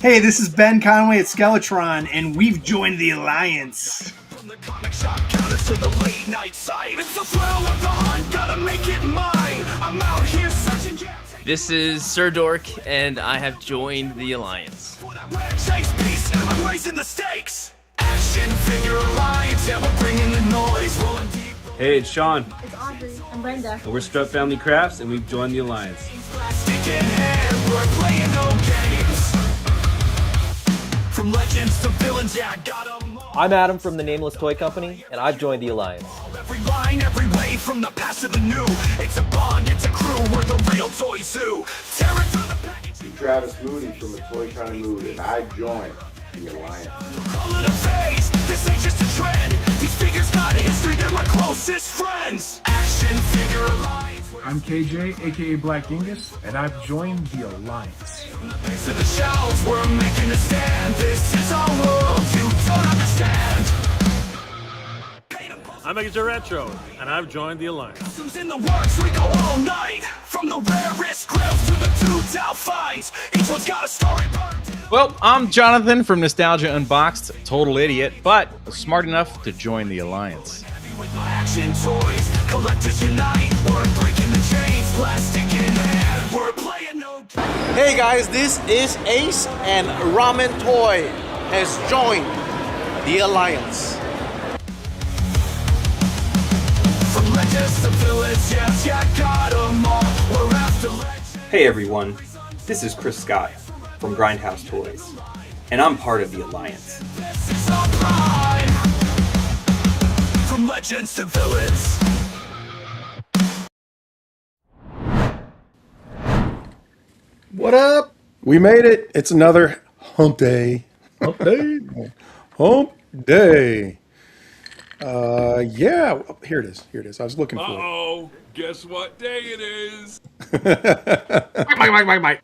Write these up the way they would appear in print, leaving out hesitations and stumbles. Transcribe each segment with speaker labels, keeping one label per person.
Speaker 1: Hey, this is Ben Conway at Skeletron, and we've joined the Alliance. From the comic shop counter to the late night site, it's the thrill of the hunt, gotta make it mine. I'm out here searching.
Speaker 2: This is Sir Dork, and I have joined the Alliance.
Speaker 1: For that red chase piece, I'm raising the stakes. Action figure Alliance, yeah, we're bringing the noise, rolling deep.
Speaker 3: Hey, it's Sean.
Speaker 4: It's Audrey. I'm Brenda.
Speaker 3: We're Strut Family Crafts, and we've joined the Alliance.
Speaker 1: Plastic in hand, we're playing no games. From legends to villains, yeah, I got 'em all.
Speaker 5: I'm Adam from the Nameless Toy Company, and I've joined the Alliance.
Speaker 1: Every line, every way, from the past to the new. It's a bond, it's a crew, we're the real Toy Zoo. Tear it through the package.
Speaker 6: I'm Travis Moody from the Toy Kind of Mood, and I joined the Alliance.
Speaker 1: Call it a phase, this ain't just a trend. These figures got a history, they're my closest friends. Action figure Alliance.
Speaker 7: I'm KJ, aka Black Dingus, and I've joined the Alliance.
Speaker 1: From the base of the shelves, we're making a stand. This is our world, you don't understand.
Speaker 8: I'm Mega Retro, and I've joined the Alliance.
Speaker 1: Customs in the works, we go all night. From the rarest grills to the two-out finds. Each one's got a story burned.
Speaker 9: Well, I'm Jonathan from Nostalgia Unboxed, total idiot, but smart enough to join the Alliance.
Speaker 1: With my action toys, collectors unite. We're breaking the chains, plastic in hand. We're playing no games.
Speaker 10: Hey guys, this is Ace, and Ramen Toy has joined the Alliance.
Speaker 1: From legends to villains, yes, yeah, got 'em all. We're after legends.
Speaker 11: Hey everyone, this is Chris Scott from Grindhouse Toys, and I'm part of the Alliance.
Speaker 1: This is our pride. From legends to villains.
Speaker 7: What up? We made it. It's another hump day. Hump day. Hump day. Yeah. Here it is. Here it is. I was looking for it.
Speaker 8: Uh-oh, guess what day it is?
Speaker 7: Mike.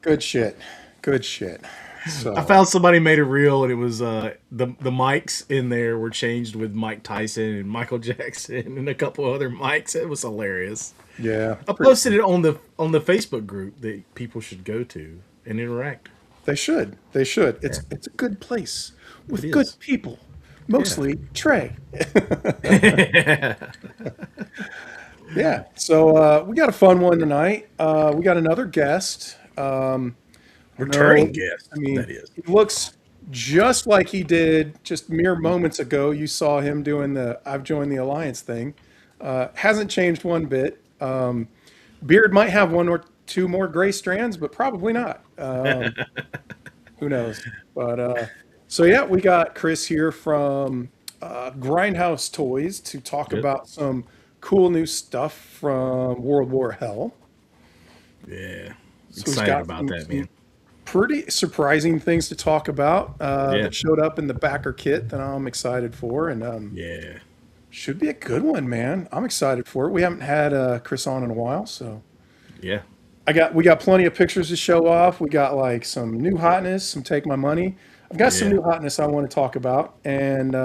Speaker 7: Good shit. Good shit. So
Speaker 12: I found somebody made a reel, and it was the mics in there were changed with Mike Tyson and Michael Jackson and a couple other mics. It was hilarious.
Speaker 7: yeah,
Speaker 12: I posted it on the Facebook group that people should go to and interact.
Speaker 7: they should. They should. It's a good place with
Speaker 12: It
Speaker 7: good
Speaker 12: is.
Speaker 7: people. Mostly Trey. Yeah. So we got a fun one tonight. We got another guest.
Speaker 12: Returning guest.
Speaker 7: I mean,
Speaker 12: that is.
Speaker 7: he looks just like he did just mere moments ago. You saw him doing the "I've joined the Alliance" thing. Hasn't changed one bit. Beard might have one or two more gray strands, but probably not. Who knows? But so yeah, we got Chris here from Grindhouse Toys to talk about some cool new stuff from World War Hell.
Speaker 12: Yeah.
Speaker 7: So he's
Speaker 12: Excited
Speaker 7: got
Speaker 12: about that, man.
Speaker 7: pretty surprising things to talk about that showed up in the backer kit that I'm excited for, and
Speaker 12: Yeah.
Speaker 7: should be a good one, man. I'm excited for it. We haven't had Chris on in a while, so
Speaker 12: Yeah.
Speaker 7: we got plenty of pictures to show off. We got like some new hotness, some take my money. I've got some
Speaker 12: Yeah.
Speaker 7: new hotness I want to talk about, and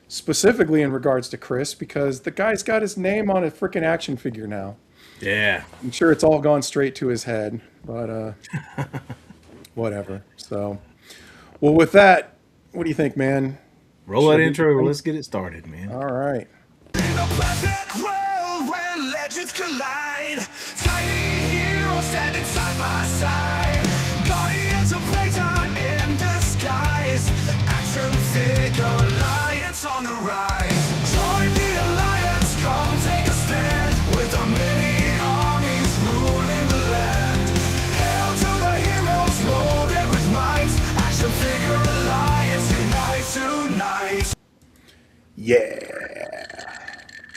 Speaker 7: specifically in regards to Chris, because the guy's got his name on a freaking action figure now.
Speaker 12: Yeah.
Speaker 7: I'm sure it's all gone straight to his head, but whatever. So, well, with that, what do you think, man?
Speaker 12: Roll that intro. Let's get it started, man.
Speaker 7: All right.
Speaker 1: In a pleasant world where legends collide, tiny heroes standing side by side, guardians of playtime in disguise, action figure Alliance on the rise. Join the Alliance, come take a stand, with our many armies ruling the land. Hail to the heroes, loaded with might, action figure Alliance, unite tonight.
Speaker 7: Yeah.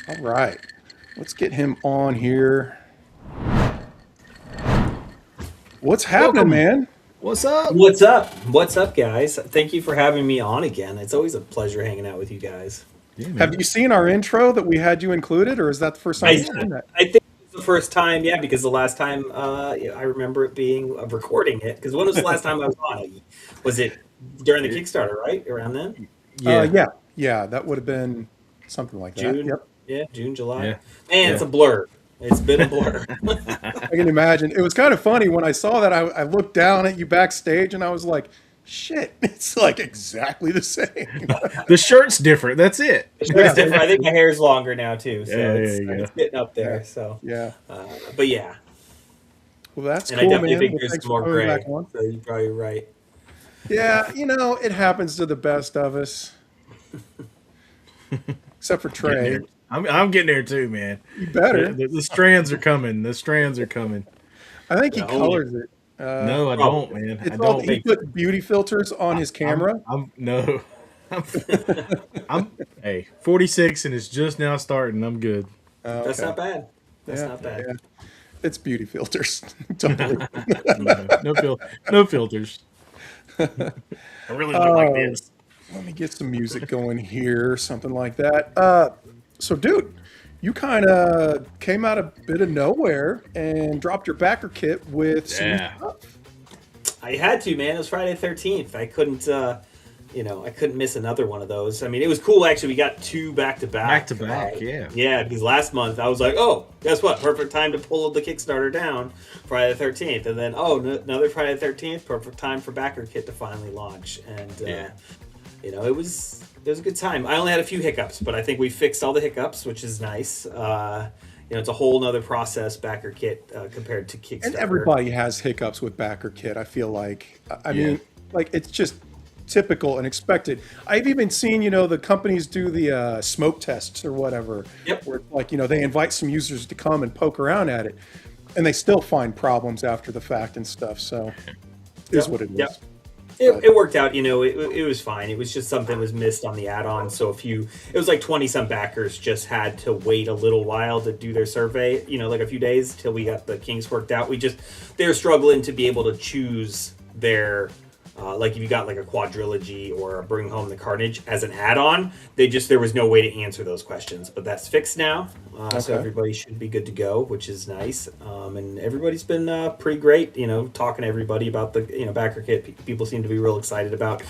Speaker 7: All right. Let's get him on here. What's happening, man?
Speaker 12: What's up?
Speaker 13: What's up? What's up, guys? Thank you for having me on again. It's always a pleasure hanging out with you guys.
Speaker 12: Yeah, man.
Speaker 7: Have you seen our intro that we had you included, or is that the first time you've seen that?
Speaker 13: I think it's the first time, yeah, because the last time I remember it being recording it. Because when was the last time I was on? Was it during the Kickstarter, right? Around then?
Speaker 7: Yeah. That would have been something like that.
Speaker 13: June.
Speaker 7: Yep.
Speaker 13: Yeah, June, July.
Speaker 12: Yeah.
Speaker 13: Man, it's a blur. It's been a blur.
Speaker 7: I can imagine. It was kind of funny when I saw that. I looked down at you backstage and I was like, shit, it's like exactly the same.
Speaker 12: The shirt's different. That's it.
Speaker 13: It's different. I think my hair's longer now too, so
Speaker 12: Yeah,
Speaker 13: it's getting up there. So
Speaker 7: yeah,
Speaker 13: but yeah.
Speaker 7: Well, that's
Speaker 13: and
Speaker 7: cool,
Speaker 13: I definitely
Speaker 7: man.
Speaker 13: think
Speaker 7: Well,
Speaker 13: there's
Speaker 7: thanks
Speaker 13: some more
Speaker 7: for coming
Speaker 13: gray.
Speaker 7: back on.
Speaker 13: So you're probably right.
Speaker 7: Yeah, it happens to the best of us, except for Trey.
Speaker 12: I'm getting there too, man.
Speaker 7: You better.
Speaker 12: The strands are coming. The strands are coming.
Speaker 7: I think he colors it.
Speaker 12: No, I don't, man.
Speaker 7: It's
Speaker 12: I
Speaker 7: all,
Speaker 12: don't.
Speaker 7: he put beauty filters on his camera.
Speaker 12: No. I'm 46 and it's just now starting. I'm good.
Speaker 7: Okay.
Speaker 13: That's not bad. That's not bad.
Speaker 7: Yeah. It's beauty filters. Totally.
Speaker 12: No filters. I really look like this.
Speaker 7: Let me get some music going here, something like that. So, dude, you kind of came out a bit of nowhere and dropped your backer kit with some stuff.
Speaker 13: I had to, man. It was Friday the 13th. I couldn't, I couldn't miss another one of those. I mean, it was cool, actually. We got 2 back-to-back.
Speaker 12: Back-to-back, yeah.
Speaker 13: Yeah, because last month I was like, oh, guess what? Perfect time to pull the Kickstarter down, Friday the 13th. And then, another Friday the 13th, perfect time for backer kit to finally launch. And, it was a good time. I only had a few hiccups, but I think we fixed all the hiccups, which is nice. It's a whole nother process, backer kit, compared to Kickstarter.
Speaker 7: And everybody has hiccups with backer kit, I feel like. I mean, like, it's just typical and expected. I've even seen, the companies do the smoke tests or whatever.
Speaker 13: Yep.
Speaker 7: Where, like, they invite some users to come and poke around at it, and they still find problems after the fact and stuff. So, it is what it is.
Speaker 13: Yep. It worked out, it was fine. It was just something was missed on the add-on. So it was like 20-some backers just had to wait a little while to do their survey, like a few days till we got the kinks worked out. They were struggling to be able to choose their, like if you got like a quadrilogy or a Bring Home the Carnage as an add-on, there was no way to answer those questions. But that's fixed now. So everybody should be good to go, which is nice. And everybody's been pretty great, talking to everybody about the, backer kit. People seem to be real excited about,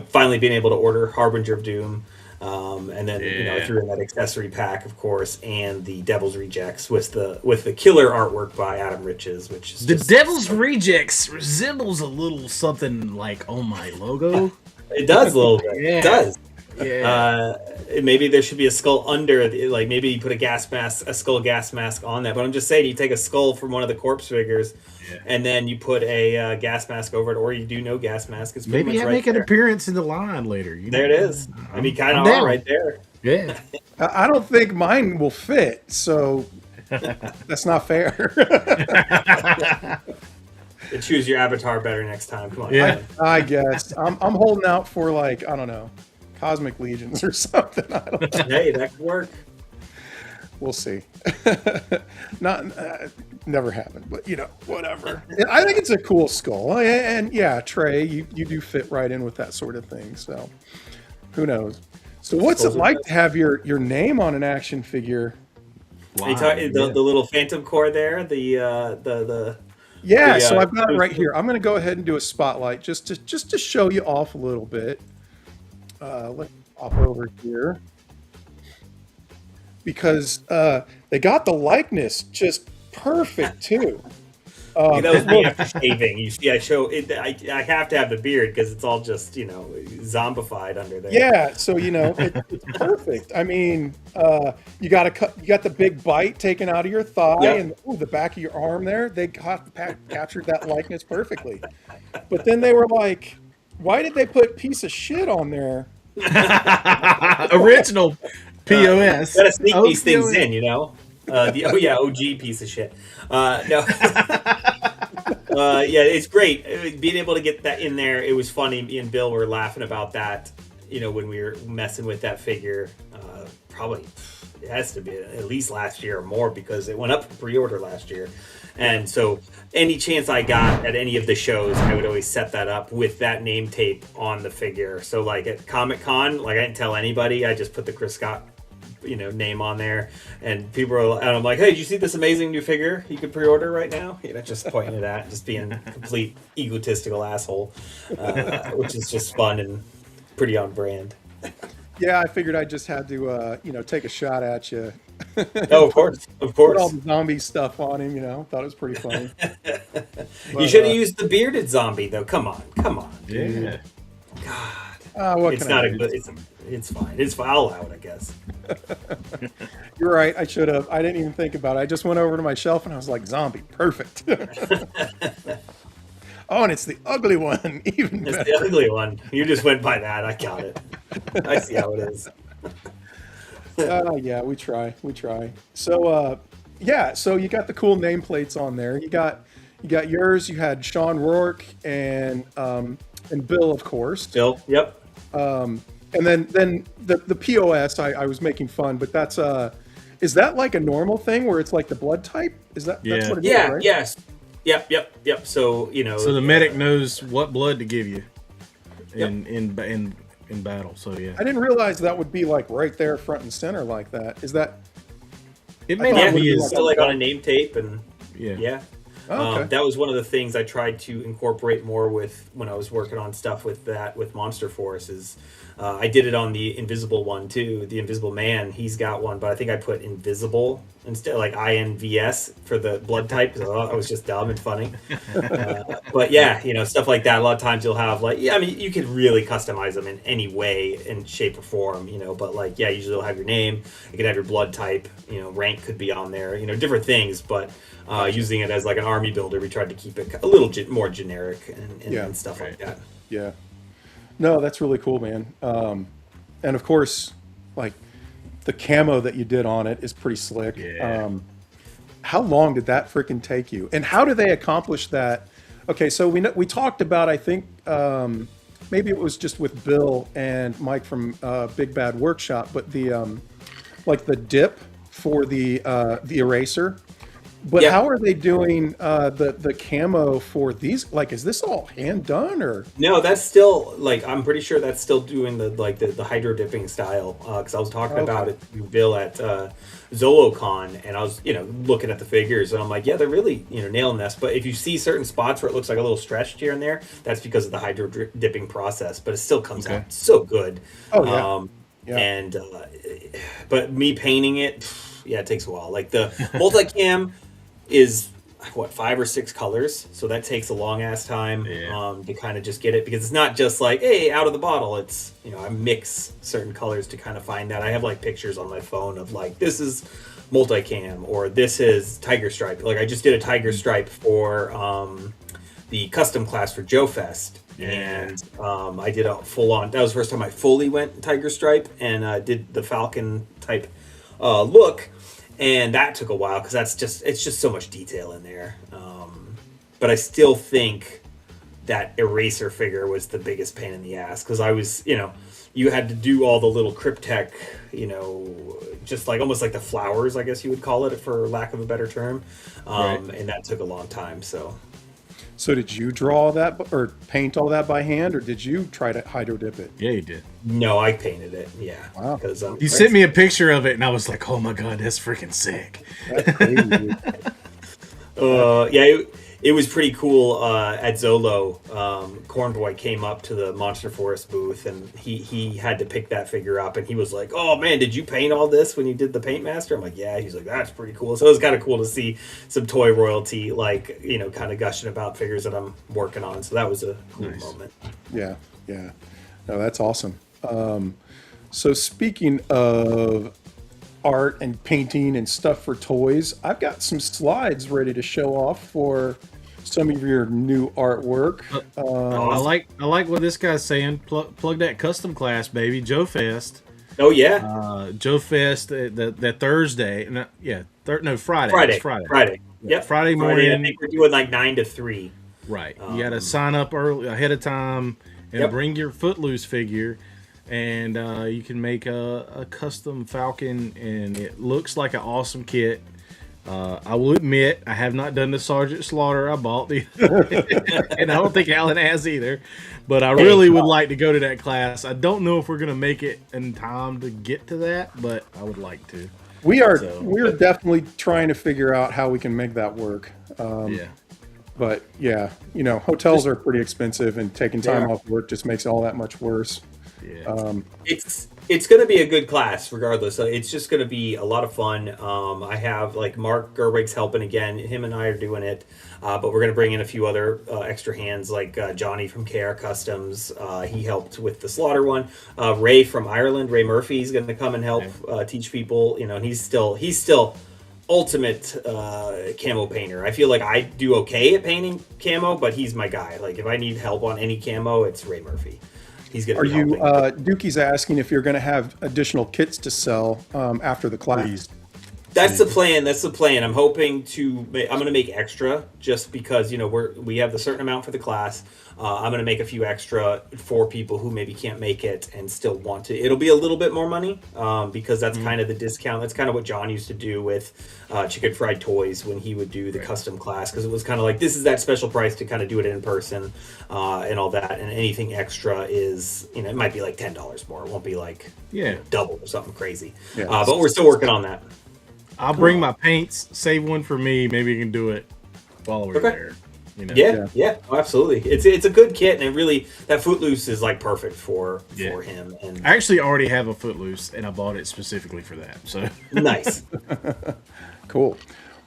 Speaker 13: finally being able to order Harbinger of Doom. And then, I threw in that accessory pack, of course, and the Devil's Rejects with the killer artwork by Adam Riches, which is
Speaker 12: the Devil's Rejects resembles a little something like on my logo.
Speaker 13: It does a little bit.
Speaker 12: Yeah.
Speaker 13: It does.
Speaker 12: Yeah.
Speaker 13: Maybe there should be a skull under, like maybe you put a skull gas mask on that. But I'm just saying, you take a skull from one of the corpse figures, and then you put a gas mask over it, or you do no gas mask. It's
Speaker 12: maybe I make an appearance in the line later.
Speaker 13: There it is. I mean, kind of all right there.
Speaker 12: Yeah.
Speaker 7: I don't think mine will fit, so that's not fair.
Speaker 13: Choose your avatar better next time. Come on.
Speaker 12: Yeah.
Speaker 7: I guess I'm holding out for, like, I don't know, Cosmic Legions or something. I don't know.
Speaker 13: Hey, that could work.
Speaker 7: We'll see. Never happened, but whatever. I think it's a cool skull, and yeah, Trey, you do fit right in with that sort of thing. So who knows? So what's it like to have your name on an action figure?
Speaker 13: Wow, the little Phantom Core there, the
Speaker 7: yeah. So I've got it right here. I'm going to go ahead and do a spotlight just to show you off a little bit. Let's hop over here. Because they got the likeness just perfect too.
Speaker 13: That was me after shaving. You see, I have to have the beard because it's all just zombified under there.
Speaker 7: Yeah, so it's perfect. I mean, you got the big bite taken out of your thigh and the back of your arm there. They captured that likeness perfectly. But then they were like, "Why did they put piece of shit on there?"
Speaker 12: Original. POS.
Speaker 13: Gotta sneak these things in, OG piece of shit. It's great being able to get that in there. It was funny. Me and Bill were laughing about that. When we were messing with that figure. Probably it has to be at least last year or more because it went up for pre-order last year. And so any chance I got at any of the shows, I would always set that up with that name tape on the figure. So like at Comic-Con, like I didn't tell anybody. I just put the Chris Scott name on there, and people are, and I'm like, hey, did you see this amazing new figure you could pre-order right now? Just pointing it at, just being a complete egotistical asshole, which is just fun and pretty on brand.
Speaker 7: Yeah, I figured I just had to take a shot at you
Speaker 13: Oh, of course, of
Speaker 7: Put all
Speaker 13: course.
Speaker 7: the zombie stuff on him, you know. Thought it was pretty funny.
Speaker 13: You should have used the bearded zombie though. Come on,
Speaker 12: Yeah.
Speaker 7: What
Speaker 13: it's
Speaker 7: can
Speaker 13: not
Speaker 7: I
Speaker 13: a
Speaker 7: do?
Speaker 13: good. It's fine. It's fine. I'll allow it, I guess.
Speaker 7: You're right. I should have. I didn't even think about it. I just went over to my shelf and I was like, zombie, perfect. Oh, and it's the ugly one, even
Speaker 13: It's
Speaker 7: better.
Speaker 13: the ugly one. You just went by that. I got it. I see how it is.
Speaker 7: Yeah, we try. So, so you got the cool nameplates on there. You got yours. You had Sean Rourke and Bill, of course.
Speaker 13: Bill. Yep.
Speaker 7: And then the POS. I was making fun, but that's is that like a normal thing where it's like the blood type? Is that that's what it is,
Speaker 13: Yeah.
Speaker 7: right?
Speaker 13: Yes. Yep. So
Speaker 12: So the medic knows what blood to give you in battle. So yeah.
Speaker 7: I didn't realize that would be like right there, front and center, like that. Is that?
Speaker 12: It may
Speaker 13: Yeah,
Speaker 12: not be
Speaker 13: it's
Speaker 12: as
Speaker 13: still like on a name tape and
Speaker 12: yeah.
Speaker 7: Oh, okay.
Speaker 13: that was one of the things I tried to incorporate more with when I was working on stuff with Monster Force. Is I did it on the Invisible one too, the Invisible Man. He's got one, but I think I put Invisible instead, like INVS for the blood type. So I was just dumb and funny. But yeah, stuff like that. A lot of times you'll have I mean, you could really customize them in any way, in shape or form. But usually you'll have your name. You could have your blood type. Rank could be on there. Different things, but. Using it as like an army builder, we tried to keep it a little more generic and stuff like that.
Speaker 7: Yeah. No, that's really cool, man. And of course, like the camo that you did on it is pretty slick.
Speaker 12: Yeah.
Speaker 7: How long did that freaking take you? And how do they accomplish that? Okay, so we talked about, I think maybe it was just with Bill and Mike from Big Bad Workshop, but the like the dip for the eraser. But
Speaker 13: Yeah.
Speaker 7: how are they doing the camo for these? Like, is this all hand done or?
Speaker 13: No, that's still I'm pretty sure that's still doing the hydro dipping style. Because I was talking about it with Bill at ZoloCon, and I was looking at the figures, and I'm like, yeah, they're really nailing this. But if you see certain spots where it looks like a little stretched here and there, that's because of the hydro dipping process. But it still comes out so good.
Speaker 7: Oh yeah. Yeah.
Speaker 13: And but me painting it, yeah, it takes a while. Like the multicam is 5 or 6 colors, so that takes a long ass time to kind of just get it, because it's not just like, hey, out of the bottle. It's I mix certain colors to kind of find that. I have pictures on my phone of this is multicam, or this is tiger stripe. I just did a tiger stripe for the custom class for Joe Fest. And I did a full-on, that was the first time I fully went tiger stripe, and did the falcon type look. And that took a while, because it's just so much detail in there. But I still think that eraser figure was the biggest pain in the ass, because I was, you had to do all the little cryptech, just almost like the flowers, I guess you would call it, for lack of a better term. And that took a long time.
Speaker 7: So did you draw that or paint all that by hand, or did you try to hydro dip it?
Speaker 12: Yeah, you did.
Speaker 13: No, I painted it. Yeah.
Speaker 7: Wow.
Speaker 13: Because
Speaker 12: You sent me a picture of it, and I was like, "Oh my god, that's freaking sick!"
Speaker 7: That's crazy, dude.
Speaker 13: It was pretty cool. At Zolo, Cornboy came up to the Monster Forest booth, and he had to pick that figure up, and he was like, "Oh man, did you paint all this when you did the Paint Master?" I'm like, "Yeah." He's like, "That's pretty cool." So it was kind of cool to see some toy royalty, kind of gushing about figures that I'm working on. So that was a cool moment.
Speaker 7: Yeah. No, that's awesome. So speaking of art and painting and stuff for toys, I've got some slides ready to show off for some of your new artwork.
Speaker 12: I like what this guy's saying. Plug that custom class, baby. Joe Fest.
Speaker 13: Oh yeah.
Speaker 12: Joe Fest that Thursday. Friday.
Speaker 13: Friday.
Speaker 12: It's Friday.
Speaker 13: Friday.
Speaker 12: Yeah,
Speaker 13: Yep.
Speaker 12: Friday morning.
Speaker 13: I think we're doing 9 to 3.
Speaker 12: Right. You got to sign up early ahead of time and bring your Footloose figure, and you can make a custom Falcon, and it looks like an awesome kit. I will admit, I have not done the Sergeant Slaughter I bought, and I don't think Alan has either. But I really would like to go to that class. I don't know if we're gonna make it in time to get to that, but I would like to.
Speaker 7: We're definitely trying to figure out how we can make that work. But yeah, hotels are pretty expensive, and taking time off work just makes it all that much worse.
Speaker 12: Yeah.
Speaker 13: It's going to be a good class regardless. It's just going to be a lot of fun. I have like Mark Gerwig's helping again. Him and I are doing it, but we're going to bring in a few other extra hands like Johnny from KR Customs. He helped with the slaughter one. Ray from Ireland, Ray Murphy, is going to come and help teach people. And he's still ultimate camo painter. I feel like I do okay at painting camo, but he's my guy. Like if I need help on any camo, it's Ray Murphy. He's going to be helping.
Speaker 7: Dookie's asking if you're going to have additional kits to sell after the class.
Speaker 13: That's the plan. That's the plan. I'm hoping I'm going to make extra just because, we have the certain amount for the class. I'm going to make a few extra for people who maybe can't make it and still want to. It'll be a little bit more money because that's kind of the discount. That's kind of what John used to do with Chicken Fried Toys when he would do the custom class, because it was kind of like, this is that special price to kind of do it in person and all that. And anything extra is, it might be like $10 more. It won't be like double or something crazy. Yeah. But we're still working on that.
Speaker 12: I'll bring my paints, save one for me. Maybe you can do it while we're there.
Speaker 13: Yeah, absolutely. It's a good kit, and that Footloose is like perfect for him. And
Speaker 12: I actually already have a Footloose, and I bought it specifically for that. So
Speaker 13: nice,
Speaker 7: cool.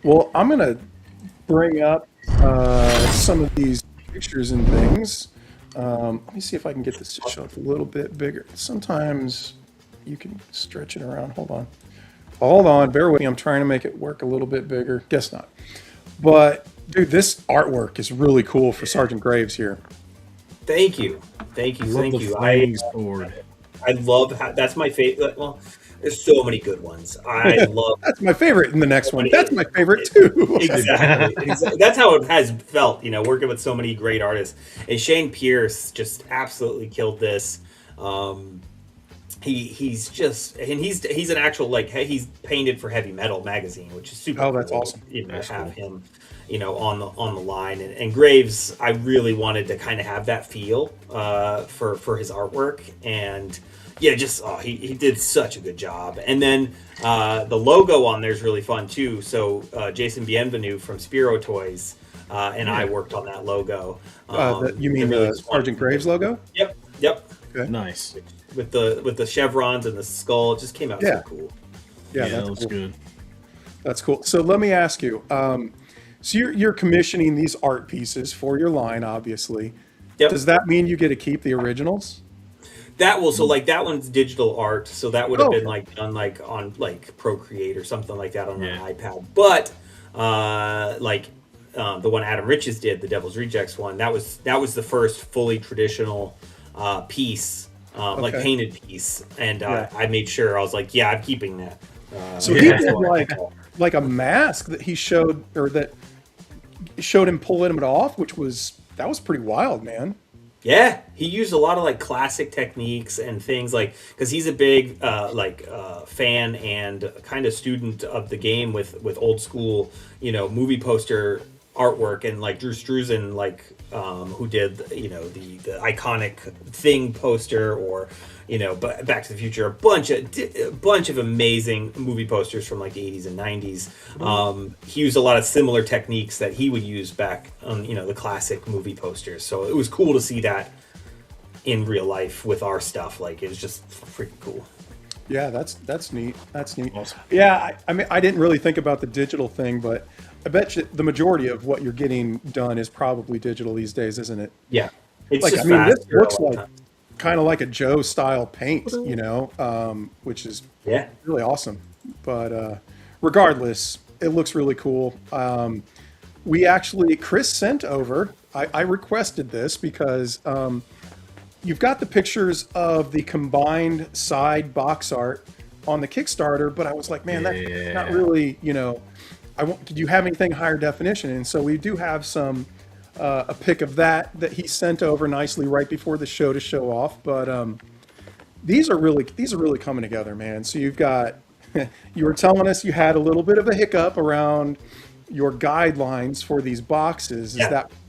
Speaker 7: Well, I'm gonna bring up some of these pictures and things. Let me see if I can get this to show up a little bit bigger. Sometimes you can stretch it around. Hold on, bear with me. I'm trying to make it work a little bit bigger. Guess not. But, dude, this artwork is really cool for Sergeant Graves here.
Speaker 13: Thank you. I love how that's my favorite. Well, there's so many good ones. I love.
Speaker 7: That's my favorite in the next one. That's my favorite too.
Speaker 13: Exactly. That's how it has felt, working with so many great artists. And Shane Pierce just absolutely killed this. He's an actual he's painted for Heavy Metal magazine, which is super.
Speaker 7: Oh, that's awesome.
Speaker 13: Have him, on the line, and Graves. I really wanted to kind of have that feel for his artwork, and he did such a good job. And then the logo on there is really fun too. So Jason Bienvenu from Spiro Toys and I worked on that logo.
Speaker 7: You mean the Sergeant Graves logo?
Speaker 13: Yep.
Speaker 7: Okay.
Speaker 12: Nice.
Speaker 13: With the chevrons and the skull, it just came out so cool.
Speaker 7: Yeah,
Speaker 12: that was good.
Speaker 7: That's cool. So let me ask you. So you're commissioning these art pieces for your line, obviously.
Speaker 13: Yep.
Speaker 7: Does that mean you get to keep the originals?
Speaker 13: That that one's digital art, so that would have been done on Procreate or something like that on an iPad. But the one Adam Riches did, the Devil's Rejects one, that was the first fully traditional piece, painted piece, and I made sure I was like, I'm keeping that.
Speaker 7: So he did like a mask that he showed, or that showed him pulling it off, that was pretty wild, man.
Speaker 13: Yeah, he used a lot of classic techniques and things because he's a big fan and kind of student of the game with old school movie poster artwork, and Drew Struzan who did the iconic Thing poster, or Back to the Future, a bunch of amazing movie posters from the 80s and 90s. He used a lot of similar techniques that he would use back on the classic movie posters, so it was cool to see that in real life with our stuff. It was just freaking cool.
Speaker 7: Yeah, that's neat. That's neat. Awesome. Yeah, I mean, I didn't really think about the digital thing, but I bet you the majority of what you're getting done is probably digital these days, isn't it?
Speaker 13: Yeah.
Speaker 7: It's this looks kind of like a Joe style paint, which is really awesome. But regardless, it looks really cool. Chris sent over, I requested this because you've got the pictures of the combined side box art on the Kickstarter, but I was like, man, that's not really, did you have anything higher definition? And so we do have a pic of that he sent over nicely right before the show to show off. But these are really coming together, man. So you've got, you were telling us you had a little bit of a hiccup around your guidelines for these boxes.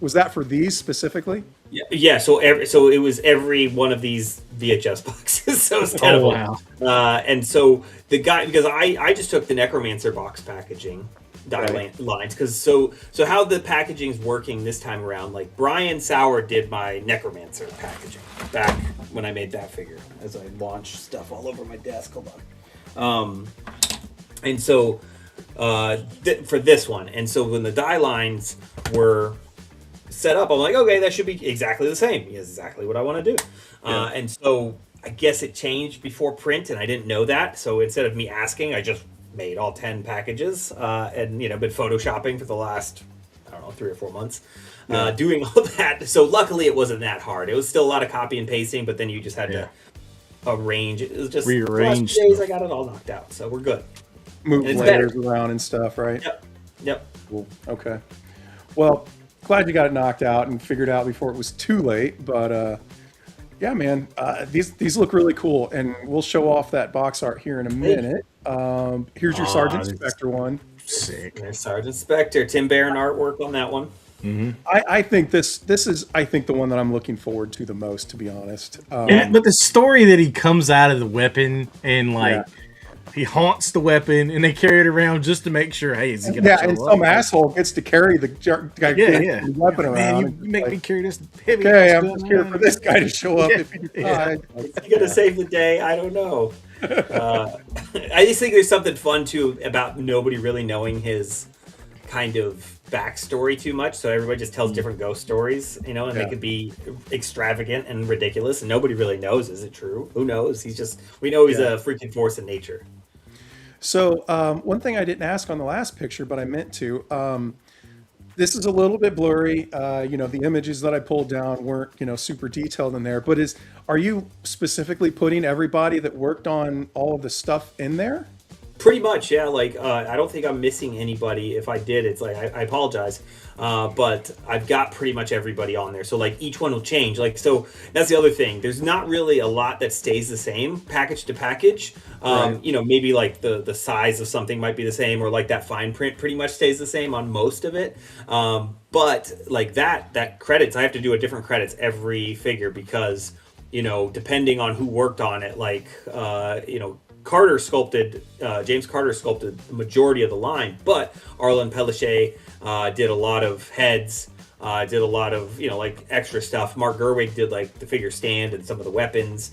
Speaker 7: Was that for these specifically?
Speaker 13: Yeah. So it was every one of these VHS boxes. So it's 10 of them. And so the guy, because I just took the Necromancer box packaging, lines, because so how the packaging's working this time around, like Brian Sauer did my Necromancer packaging back when I made that figure, as I launched stuff all over my desk. Hold on. And so for this one, and so when the die lines were set up, I'm like, okay, that should be exactly the same. It's exactly what I want to do. And so I guess it changed before print, and I didn't know that. So instead of me asking, I just made all 10 packages, and been photoshopping for the last, I don't know, 3 or 4 months, doing all that. So luckily it wasn't that hard. It was still a lot of copy and pasting, but then you just had to arrange. It was just
Speaker 12: rearrange.
Speaker 13: Last days I got it all knocked out, so we're good.
Speaker 7: Move layers around and stuff, right?
Speaker 13: Yep.
Speaker 7: Cool. Okay. Well, glad you got it knocked out and figured out before it was too late. But yeah, man, these look really cool, and we'll show off that box art here in a minute. Here's your Sergeant Spectre one.
Speaker 12: Sick.
Speaker 13: There's Sergeant Spectre, Tim Barron artwork on that one.
Speaker 12: Mm-hmm.
Speaker 7: I think this is the one that I'm looking forward to the most, to be honest.
Speaker 12: But the story that he comes out of the weapon and he haunts the weapon, and they carry it around just to make sure, hey, is he gonna show
Speaker 7: and
Speaker 12: up?
Speaker 7: some asshole gets to carry the weapon around.
Speaker 12: Man, you make me carry this heavy.
Speaker 7: Okay, I'm just here for this guy to show up if he decides.
Speaker 13: Is he gonna save the day? I don't know. I just think there's something fun too about nobody really knowing his kind of backstory too much, so everybody just tells different ghost stories, and they could be extravagant and ridiculous, and nobody really knows, is it true? Who knows? We know he's a freaking force in nature.
Speaker 7: So one thing I didn't ask on the last picture, but I meant to. This is a little bit blurry. The images that I pulled down weren't, super detailed in there. But are you specifically putting everybody that worked on all of the stuff in there?
Speaker 13: Pretty much, yeah. Like, I don't think I'm missing anybody. If I did, it's like, I apologize. But I've got pretty much everybody on there. So, like, each one will change. Like, so that's the other thing. There's not really a lot that stays the same package to package.
Speaker 7: Right.
Speaker 13: Maybe like the size of something might be the same, or like that fine print pretty much stays the same on most of it. But like that credits, I have to do a different credits every figure because, depending on who worked on it, like, James Carter sculpted the majority of the line, but Arlen Pellichet did a lot of heads, did a lot of, like extra stuff. Mark Gerwig did like the figure stand and some of the weapons.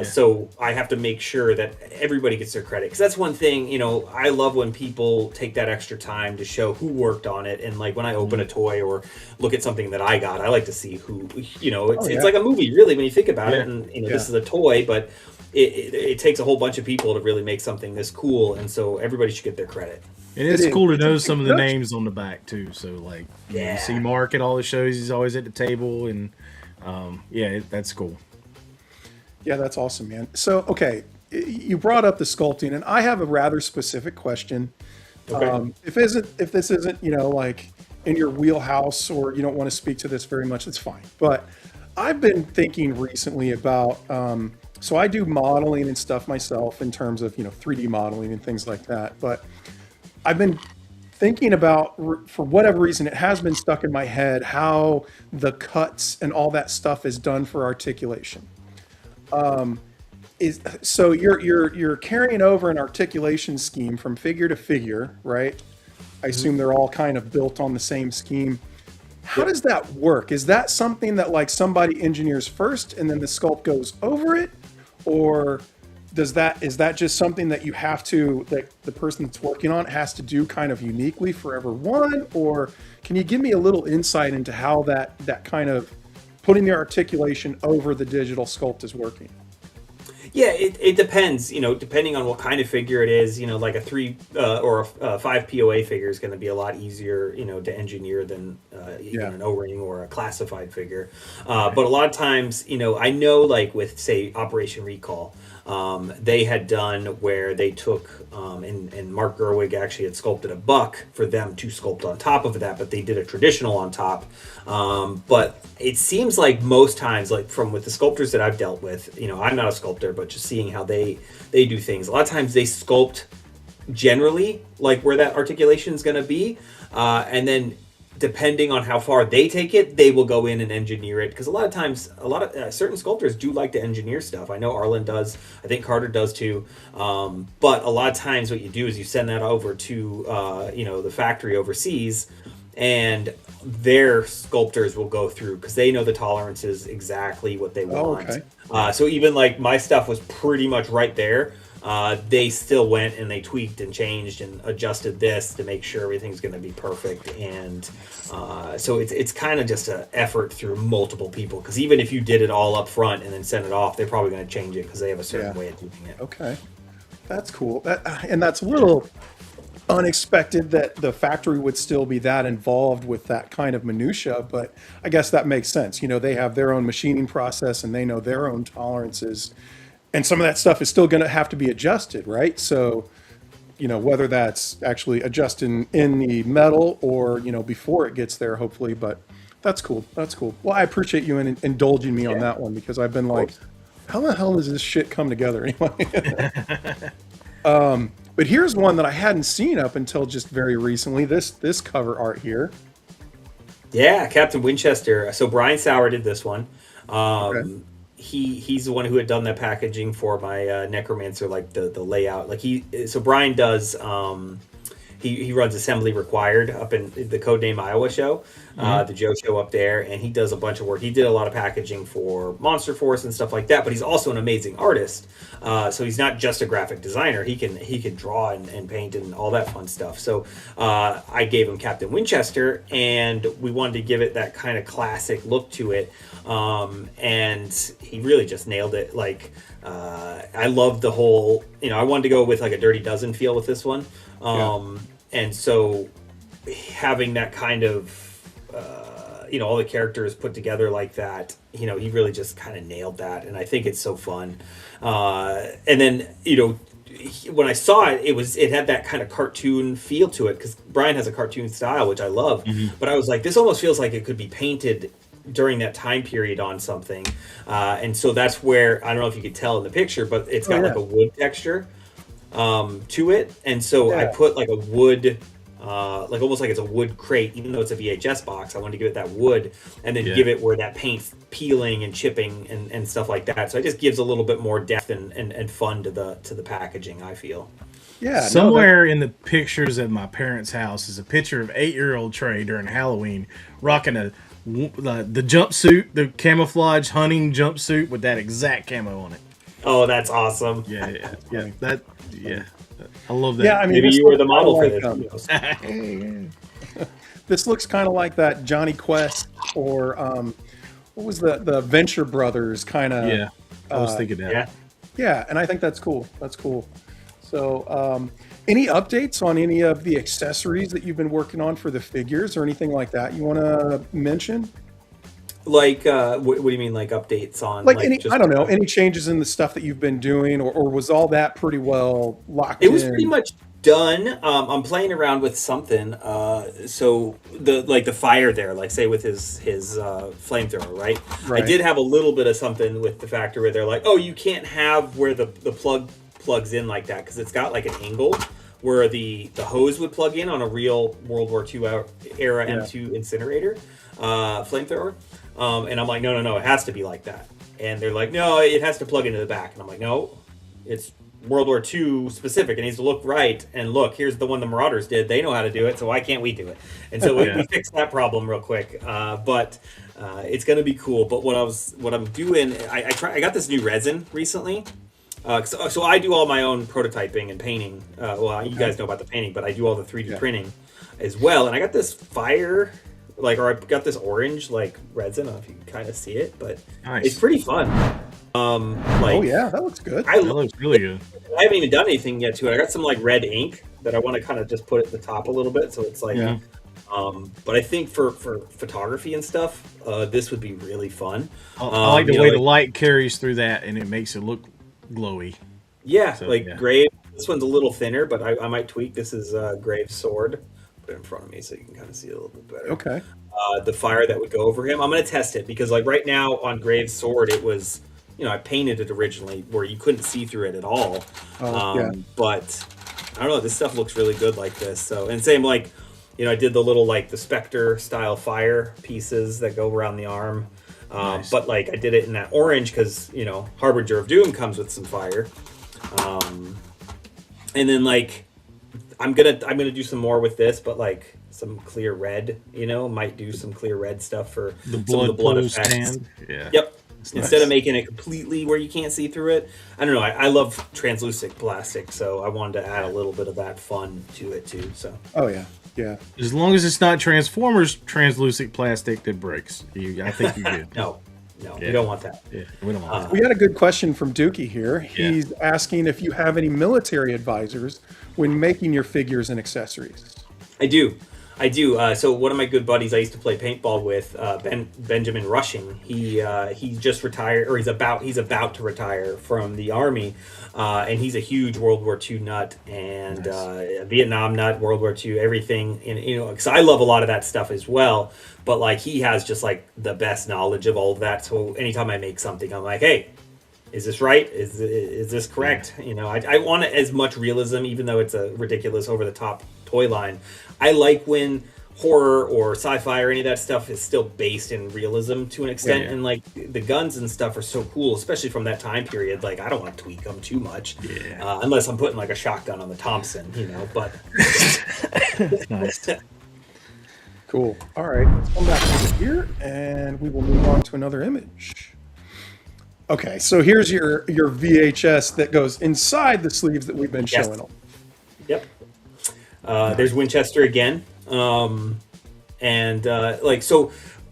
Speaker 13: So I have to make sure that everybody gets their credit. Because that's one thing, I love when people take that extra time to show who worked on it. And like when I open a toy or look at something that I got, I like to see who, it's like a movie really when you think about it. And, this is a toy, but it takes a whole bunch of people to really make something this cool, and so everybody should get their credit.
Speaker 12: And it's cool to know some of the names on the back too. So like, you see Mark at all the shows; he's always at the table, and that's cool.
Speaker 7: Yeah, that's awesome, man. So okay, you brought up the sculpting, and I have a rather specific question.
Speaker 13: Okay.
Speaker 7: If this isn't like in your wheelhouse, or you don't want to speak to this very much, that's fine. But I've been thinking recently about. So I do modeling and stuff myself in terms of, 3D modeling and things like that. But I've been thinking about, for whatever reason, it has been stuck in my head how the cuts and all that stuff is done for articulation. So you're carrying over an articulation scheme from figure to figure, right? I assume they're all kind of built on the same scheme. How does that work? Is that something that like somebody engineers first and then the sculpt goes over it? Or is that just something that that the person that's working on it has to do kind of uniquely for everyone? Or can you give me a little insight into how that kind of putting the articulation over the digital sculpt is working?
Speaker 13: Yeah, it depends, depending on what kind of figure it is, like a 3 or a 5 POA figure is going to be a lot easier, to engineer than even an O-ring or a classified figure. But a lot of times, I know like with, say, Operation Recall, they had done where they took, and Mark Gerwig actually had sculpted a buck for them to sculpt on top of that, but they did a traditional on top. But it seems like most times, like with the sculptors that I've dealt with, I'm not a sculptor, but just seeing how they do things. A lot of times they sculpt generally like where that articulation is going to be, and then depending on how far they take it, they will go in and engineer it. Because a lot of times, certain sculptors do like to engineer stuff. I know Arlen does. I think Carter does too. But a lot of times, what you do is you send that over to the factory overseas, and their sculptors will go through because they know the tolerances exactly what they want.
Speaker 7: Okay.
Speaker 13: So even like my stuff was pretty much right there. They still went and they tweaked and changed and adjusted this to make sure everything's going to be perfect. And so it's kind of just an effort through multiple people, because even if you did it all up front and then send it off, they're probably going to change it because they have a certain way of doing it.
Speaker 7: Okay, that's cool. And that's a little unexpected that the factory would still be that involved with that kind of minutia, but I guess that makes sense. They have their own machining process and they know their own tolerances. And some of that stuff is still going to have to be adjusted, right? So, whether that's actually adjusting in the metal or, before it gets there, hopefully. But that's cool. That's cool. Well, I appreciate you indulging me on that one, because I've been like, how the hell does this shit come together anyway? But here's one that I hadn't seen up until just very recently. This cover art here.
Speaker 13: Yeah, Captain Winchester. So Brian Sauer did this one. He's the one who had done the packaging for my Necromancer, like the layout. So Brian does he runs Assembly Required up in the Codename Iowa show, the Joe show up there, and he does a bunch of work. He did a lot of packaging for Monster Force and stuff like that, but he's also an amazing artist. So he's not just a graphic designer. He can draw and paint and all that fun stuff. So I gave him Captain Winchester, and we wanted to give it that kind of classic look to it. And he really just nailed it. I love the whole, I wanted to go with like a Dirty Dozen feel with this one. And so having that kind of, all the characters put together like that, he really just kind of nailed that. And I think it's so fun. And then, when I saw it, it had that kind of cartoon feel to it, because Brian has a cartoon style, which I love. But I was like, this almost feels like it could be painted during that time period on something. And so that's where, I don't know if you could tell in the picture, but it's got like a wood texture to it. And so I put like a wood, almost like it's a wood crate, even though it's a VHS box. I wanted to give it that wood, and then give it where that paint's peeling and chipping and stuff like that. So it just gives a little bit more depth and fun to the packaging, I feel.
Speaker 12: Yeah. Somewhere in the pictures at my parents' house is a picture of 8-year-old Trey during Halloween rocking the jumpsuit, the camouflage hunting jumpsuit with that exact camo on it.
Speaker 13: Oh, that's awesome.
Speaker 12: Yeah. I love that.
Speaker 7: Yeah, I mean,
Speaker 13: maybe you were the model for this.
Speaker 7: This looks kind of like that Johnny Quest or what was the Venture Brothers kind of.
Speaker 12: Yeah, I was thinking that.
Speaker 7: Yeah, and I think that's cool. That's cool. So, any updates on any of the accessories that you've been working on for the figures or anything like that you want to mention?
Speaker 13: Like, what do you mean, like updates on?
Speaker 7: I don't know, any changes in the stuff that you've been doing, or was all that pretty well locked in?
Speaker 13: It was pretty much done. I'm playing around with something. So the fire there, like say with his flamethrower, right? I did have a little bit of something with the factory where they're like, oh, you can't have where the plug plugs in like that, because it's got like an angle where the hose would plug in on a real World War II era M2 incinerator flamethrower. And I'm like, no, it has to be like that. And they're like, no, it has to plug into the back. And I'm like, no, it's World War II specific. It needs to look right. And look, here's the one the Marauders did. They know how to do it, so why can't we do it? And so we fixed that problem real quick. But it's going to be cool. But what I'm doing, I got this new resin recently. So I do all my own prototyping and painting. You guys know about the painting, but I do all the 3D printing as well. And I got this fire, or I got this orange resin. I don't know if you can kind of see it, but it's pretty fun.
Speaker 7: Oh yeah, that looks good.
Speaker 12: That looks really good.
Speaker 13: I haven't even done anything yet to it. I got some red ink that I want to kind of just put at the top a little bit, so it's but I think for photography and stuff, this would be really fun.
Speaker 12: I like the way the light carries through that, and it makes it look glowy.
Speaker 13: Yeah, Grave. This one's a little thinner, but I might tweak. This is Grave's sword. Put it in front of me so you can kind of see it a little bit better.
Speaker 7: Okay.
Speaker 13: The fire that would go over him. I'm going to test it because right now on Grave's sword, it was, I painted it originally where you couldn't see through it at all. But I don't know. This stuff looks really good like this. So, and same I did the little like the Spectre style fire pieces that go around the arm.
Speaker 12: Nice.
Speaker 13: But like I did it in that orange because Harbinger of Doom comes with some fire. And then like I'm gonna do some more with this, but like some clear red, might do some clear red stuff for
Speaker 12: The
Speaker 13: some of the blood
Speaker 12: blood
Speaker 13: effects.
Speaker 12: stand. Yeah.
Speaker 13: Yep.
Speaker 12: It's
Speaker 13: Instead
Speaker 12: nice.
Speaker 13: of making it completely where you can't see through it, I don't know. I love translucent plastic, so I wanted to add a little bit of that fun to it too. So.
Speaker 7: Oh yeah, yeah.
Speaker 12: As long as it's not Transformers translucent plastic that breaks, I think you're good.
Speaker 13: No,
Speaker 12: Yeah.
Speaker 13: we don't want that.
Speaker 12: Yeah, we don't want
Speaker 7: We had a good question from Dookie here. He's asking if you have any military advisors when making your figures and accessories.
Speaker 13: I do. So one of my good buddies I used to play paintball with, Benjamin Rushing. He just retired, or he's about to retire from the Army, and he's a huge World War II nut and Vietnam nut, World War II, everything. And because I love a lot of that stuff as well. But like he has just like the best knowledge of all of that. So anytime I make something, I'm like, hey, is this right? Is this correct? I want it as much realism, even though it's a ridiculous, over the top toy line. I like when horror or sci-fi or any of that stuff is still based in realism to an extent, and like the guns and stuff are so cool, especially from that time period. Like I don't want to tweak them too much, unless I'm putting like a shotgun on the Thompson, But
Speaker 12: nice.
Speaker 7: Cool. All right, let's come back over here, and we will move on to another image. Okay, so here's your VHS that goes inside the sleeves that we've been showing them.
Speaker 13: Yep. There's Winchester again. So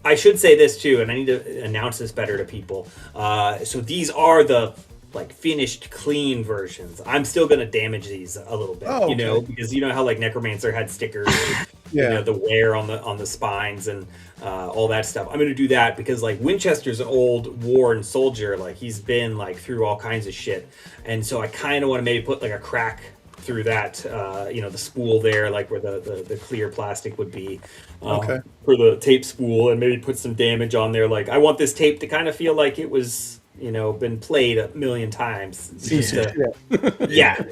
Speaker 13: I should say this too, and I need to announce this better to people. So these are the like finished clean versions. I'm still going to damage these a little bit, because how like Necromancer had stickers, the wear on the spines and all that stuff. I'm going to do that because like Winchester's an old worn soldier. Like he's been like through all kinds of shit. And so I kind of want to maybe put like a crack through that, the spool there, like where the clear plastic would be for the tape spool, and maybe put some damage on there. Like I want this tape to kind of feel like it was, been played a million times. Yeah.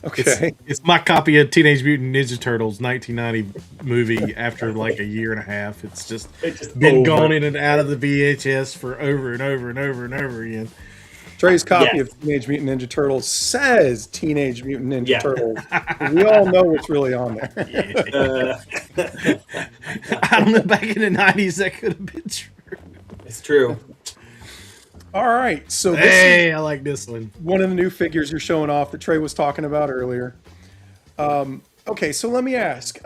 Speaker 7: Okay.
Speaker 12: It's my copy of Teenage Mutant Ninja Turtles 1990 movie after like a year and a half. It's just been gone in and out of the VHS for over and over and over and over again.
Speaker 7: Trey's copy of Teenage Mutant Ninja Turtles says Teenage Mutant Ninja Turtles. We all know what's really on there.
Speaker 12: I don't know, back in the 90s, that could have been true.
Speaker 13: It's true.
Speaker 7: All right, so
Speaker 12: I like this one.
Speaker 7: One of the new figures you're showing off that Trey was talking about earlier. Okay, so let me ask.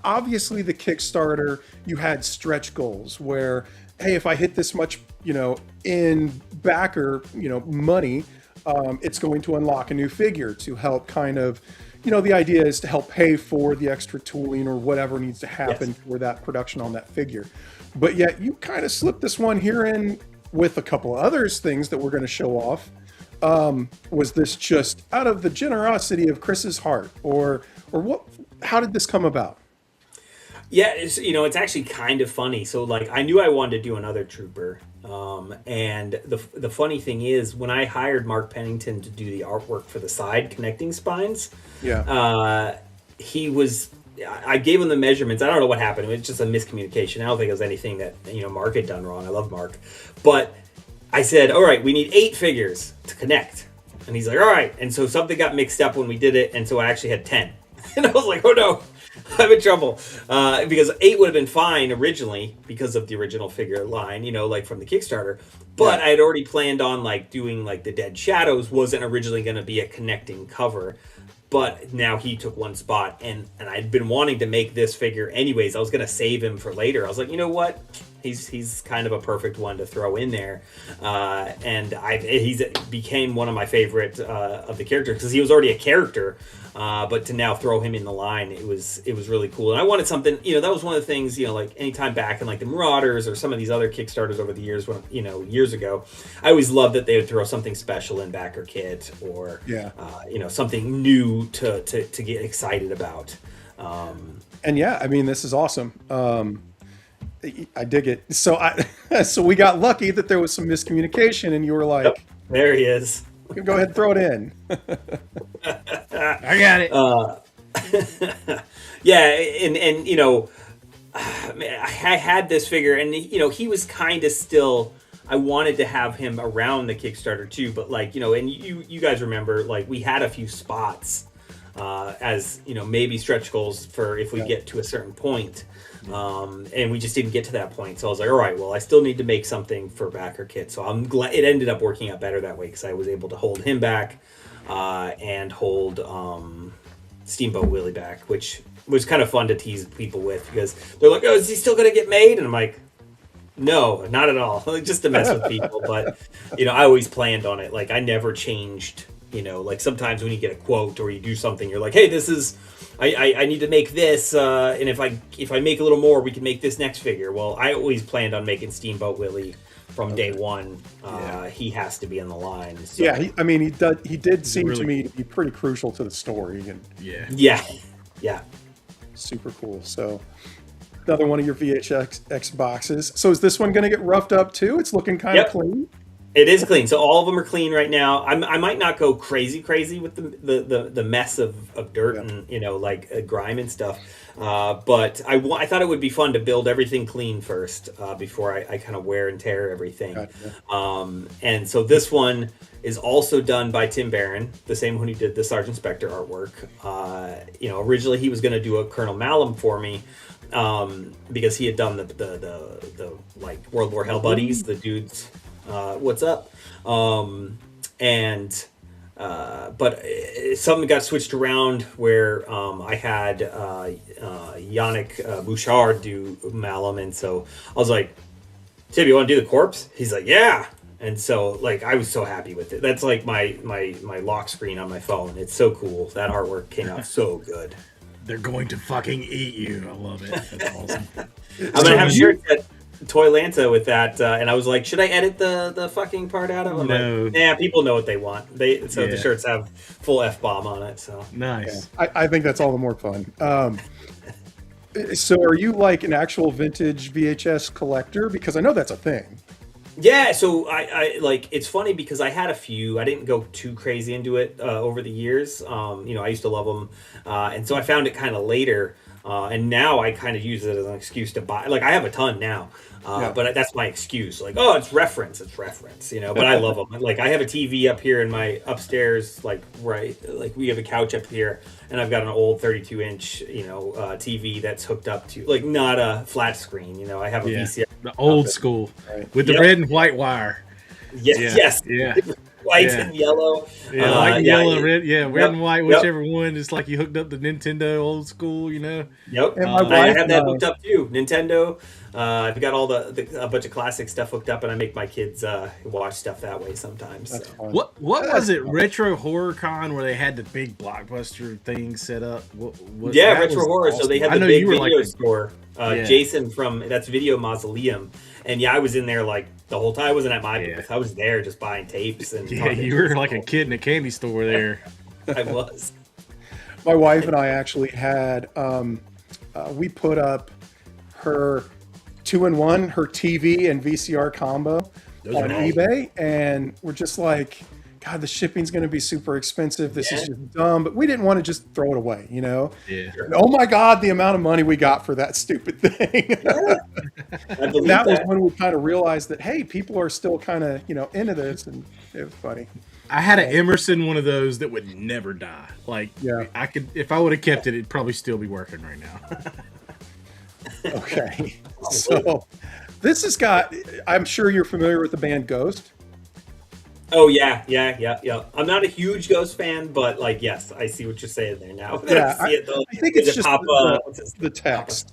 Speaker 7: Obviously, the Kickstarter, you had stretch goals where, hey, if I hit this much, in backer, money, it's going to unlock a new figure to help kind of, the idea is to help pay for the extra tooling or whatever needs to happen for that production on that figure. But yet you kind of slipped this one here in with a couple of others things that we're going to show off. Was this just out of the generosity of Chris's heart, or what? How did this come about?
Speaker 13: Yeah, it's actually kind of funny. So like I knew I wanted to do another trooper, and the funny thing is when I hired Mark Pennington to do the artwork for the side connecting spines, I gave him the measurements. I don't know what happened. It was just a miscommunication. I don't think it was anything that Mark had done wrong. I love Mark, but I said, all right, we need 8 figures to connect, and he's like, all right. And so something got mixed up when we did it, and so I actually had 10, and I was like, oh no. I'm in trouble because 8 would have been fine originally because of the original figure line, like from the Kickstarter. But I had already planned on like doing like the Dead Shadows wasn't originally going to be a connecting cover. But now he took one spot, and I'd been wanting to make this figure anyways. I was going to save him for later. I was like, you know what? He's kind of a perfect one to throw in there. And he's became one of my favorite of the characters because he was already a character. But to now throw him in the line, it was really cool. And I wanted something, that was one of the things, like anytime back in like the Marauders or some of these other Kickstarters over the years, when, years ago, I always loved that they would throw something special in backer kit or, something new to get excited about.
Speaker 7: And I mean, this is awesome. I dig it. So so we got lucky that there was some miscommunication and you were like,
Speaker 13: there he is.
Speaker 7: Go ahead and throw it in.
Speaker 12: I got it.
Speaker 13: Yeah, and you know, I had this figure, and you know, he was kind of still. I wanted to have him around the Kickstarter too, but like, you know, and you guys remember, like, we had a few spots as, you know, maybe stretch goals for if we get to a certain point, and we just didn't get to that point. So I was like, all right, well, I still need to make something for backer kit. So I'm glad it ended up working out better that way, because I was able to hold him back and hold Steamboat Willie back, which was kind of fun to tease people with, because they're like, oh, is he still gonna get made? And I'm like, no, not at all. Just to mess with people. But, you know, I always planned on it. Like, I never changed, you know, like sometimes when you get a quote or you do something, you're like, hey, this is, I need to make this. And if I make a little more, we can make this next figure. Well, I always planned on making Steamboat Willie from day one. He has to be in the line. So.
Speaker 7: Yeah, he did seem really to me to be pretty crucial to the story. And
Speaker 13: yeah.
Speaker 7: Super cool. So another one of your VHX boxes. So is this one going to get roughed up too? It's looking kind of clean.
Speaker 13: It is clean. So all of them are clean right now. I might not go crazy with the mess of dirt and, you know, like grime and stuff. But I thought it would be fun to build everything clean first before I kind of wear and tear everything. Gotcha. And so this one is also done by Tim Barron, the same one who did the Sergeant Spectre artwork. You know, originally he was going to do a Colonel Malum for me. Because he had done the like World War Hell buddies, the dudes, what's up, but something got switched around where I had Yannick Bouchard do Malum, and so I was like, Tim, you want to do the corpse? He's like, yeah. And so, like, I was so happy with it. That's like my lock screen on my phone. It's so cool. That artwork came out so good.
Speaker 12: They're going to fucking eat you. I love it. That's awesome.
Speaker 13: I'm gonna have shirts at Toy Lanta with that, and I was like, should I edit the fucking part out of it?
Speaker 12: No.
Speaker 13: Like, yeah, people know what they want. The shirts have full F-bomb on it. So
Speaker 12: nice.
Speaker 7: Yeah. I think that's all the more fun. So are you like an actual vintage VHS collector? Because I know that's a thing.
Speaker 13: Yeah, so I like, it's funny because I had a few. I didn't go too crazy into it over the years. You know, I used to love them, and so I found it kind of later, and now I kind of use it as an excuse to buy. Like, I have a ton now, but that's my excuse. Like, oh, it's reference, you know. But I love them. Like, I have a TV up here in my upstairs, like we have a couch up here, and I've got an old 32-inch, you know, TV that's hooked up to, like, not a flat screen. You know, I have a VCR.
Speaker 12: The old school with the red and white wire.
Speaker 13: Yes. White and yellow.
Speaker 12: Yeah, white and yellow, red. Yeah, red and white, whichever one. It's like you hooked up the Nintendo old school, you know.
Speaker 13: Yep. And I have that hooked up too. Nintendo. I've got all a bunch of classic stuff hooked up, and I make my kids watch stuff that way sometimes. So.
Speaker 12: What was it? Retro Horror Con, where they had the big blockbuster thing set up.
Speaker 13: Retro Horror. Awesome. So they had the big video store.
Speaker 12: Yeah.
Speaker 13: Jason that's Video Mausoleum, and I was in there like the whole time. I wasn't at my booth. I was there just buying tapes and
Speaker 12: you were like a kid in a candy store there.
Speaker 13: I was.
Speaker 7: My wife and I actually had we put up her 2-in-1, her TV and VCR combo on eBay, and we're just like, God, the shipping's going to be super expensive. This is just dumb. But we didn't want to just throw it away, you know?
Speaker 12: Yeah.
Speaker 7: And, oh my God, the amount of money we got for that stupid thing. That was when we kind of realized that, hey, people are still kind of, you know, into this, and it was funny.
Speaker 12: I had an Emerson, one of those that would never die. Like, I could, if I would have kept it, it'd probably still be working right now.
Speaker 7: Okay. So this has got, I'm sure you're familiar with the band Ghost.
Speaker 13: Oh yeah. I'm not a huge Ghost fan, but like, yes, I see what you're saying there now.
Speaker 7: Yeah, I think it's just the text.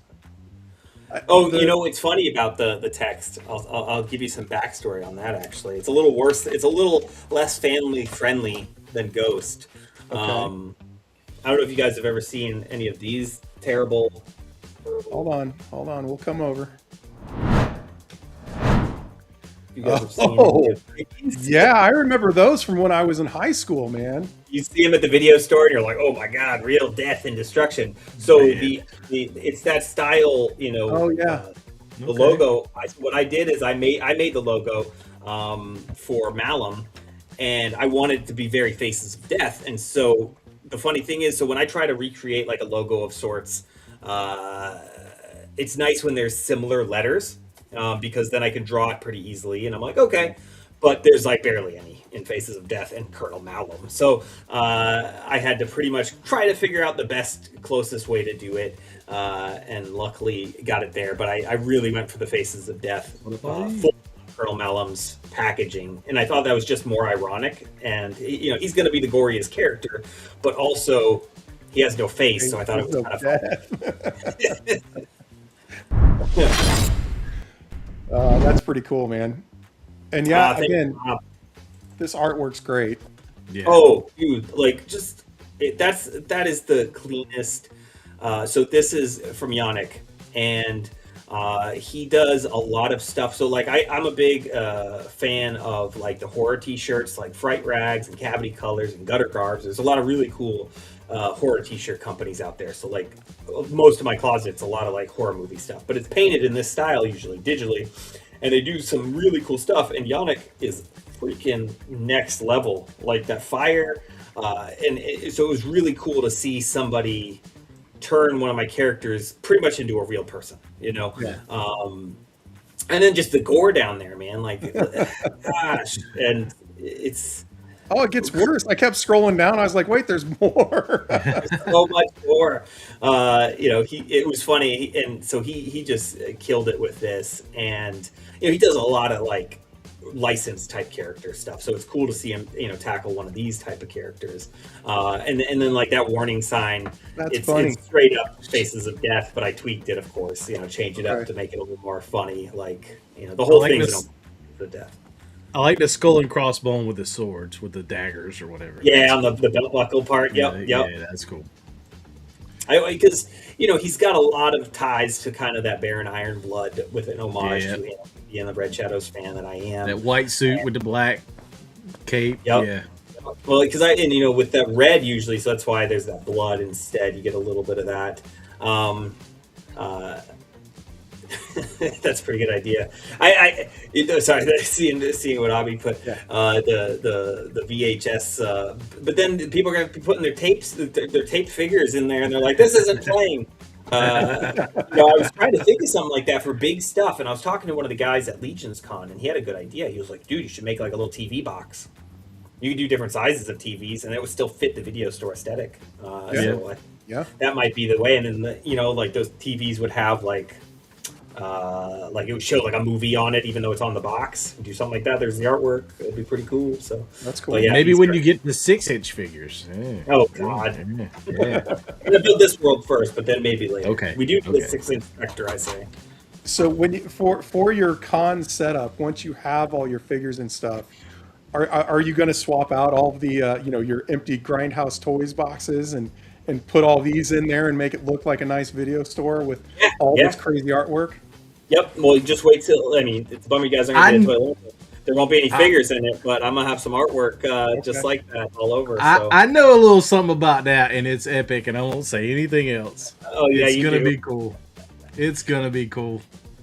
Speaker 13: You know what's funny about the text? I'll give you some backstory on that. Actually, it's a little worse. It's a little less family friendly than Ghost.
Speaker 7: Okay.
Speaker 13: I don't know if you guys have ever seen any of these terrible.
Speaker 7: Hold on, we'll come over.
Speaker 13: You guys have seen
Speaker 7: yeah, I remember those from when I was in high school, man.
Speaker 13: You see them at the video store, and you're like, "Oh my God, real death and destruction." So it's that style, you know.
Speaker 7: Oh yeah.
Speaker 13: The logo. What I did is I made the logo for Malum, and I wanted it to be very Faces of Death, and so the funny thing is, so when I try to recreate like a logo of sorts, it's nice when there's similar letters, because then I can draw it pretty easily, and I'm like, okay. But there's like barely any in Faces of Death and Colonel Malum. So I had to pretty much try to figure out the best, closest way to do it, and luckily got it there. But I really went for the Faces of Death, full Colonel Malum's packaging, and I thought that was just more ironic. And you know, he's going to be the goriest character, but also he has no face, so I thought it was kind of fun.
Speaker 7: That's pretty cool, man. And yeah, again, this artwork's great.
Speaker 12: Yeah.
Speaker 13: Oh, dude, like just that is the cleanest. So this is from Yannick, and he does a lot of stuff. So like I'm a big fan of like the horror T-shirts, like Fright Rags and Cavity Colors and Gutter Garbs. There's a lot of really cool horror T-shirt companies out there. So like most of my closet's a lot of like horror movie stuff, but it's painted in this style usually digitally. And they do some really cool stuff, and Yannick is freaking next level, like that fire. So it was really cool to see somebody turn one of my characters pretty much into a real person, you know?
Speaker 7: Yeah.
Speaker 13: And then just the gore down there, man, like, gosh, and it's...
Speaker 7: Oh, it gets worse. I kept scrolling down. I was like, wait, there's more.
Speaker 13: So much more. You know, it was funny, and so he just killed it with this, and you know, he does a lot of like licensed type character stuff. So it's cool to see him, you know, tackle one of these type of characters. And then like that warning sign.
Speaker 7: That's funny.
Speaker 13: It's straight up Faces of Death, but I tweaked it, of course. You know, change it up to make it a little more funny. Like, you know, the whole thing's the death.
Speaker 12: I like the skull and crossbone with the swords, with the daggers or whatever.
Speaker 13: Yeah, on the belt buckle part. Yep.
Speaker 12: Yeah, that's cool.
Speaker 13: Because, you know, he's got a lot of ties to kind of that Baron Ironblood with an homage to him being the Red Shadows fan that I am.
Speaker 12: That white suit with the black cape.
Speaker 13: Yep.
Speaker 12: Yeah.
Speaker 13: Well, because you know, with that red usually, so that's why there's that blood instead. You get a little bit of that. That's a pretty good idea. Sorry, seeing what Abby put the VHS, but then people are gonna be putting their taped figures in there, and they're like, "This isn't playing." You know, I was trying to think of something like that for big stuff, and I was talking to one of the guys at Legion's Con, and he had a good idea. He was like, "Dude, you should make like a little TV box. You could do different sizes of TVs, and it would still fit the video store aesthetic." So that might be the way. And then you know, like those TVs would have like it would show like a movie on it, even though it's on the box. Do something like that. There's the artwork. It'd be pretty cool. So
Speaker 7: that's cool.
Speaker 13: Yeah,
Speaker 12: maybe when you get the 6-inch figures. Yeah.
Speaker 13: Oh God! I'm gonna build this world first, but then maybe later.
Speaker 12: Okay.
Speaker 13: We do the 6-inch Spectre, I say.
Speaker 7: So when you, for your con setup, once you have all your figures and stuff, are you going to swap out all of the you know, your empty Grindhouse Toys boxes and put all these in there and make it look like a nice video store with all this crazy artwork?
Speaker 13: Yep. Well, just wait till. I mean, it's a bummer you guys aren't going to get it. There won't be any figures in it, but I'm gonna have some artwork just like that all over. So.
Speaker 12: I know a little something about that, and it's epic, and I won't say anything else.
Speaker 13: Oh yeah,
Speaker 12: it's gonna be cool. It's gonna be cool.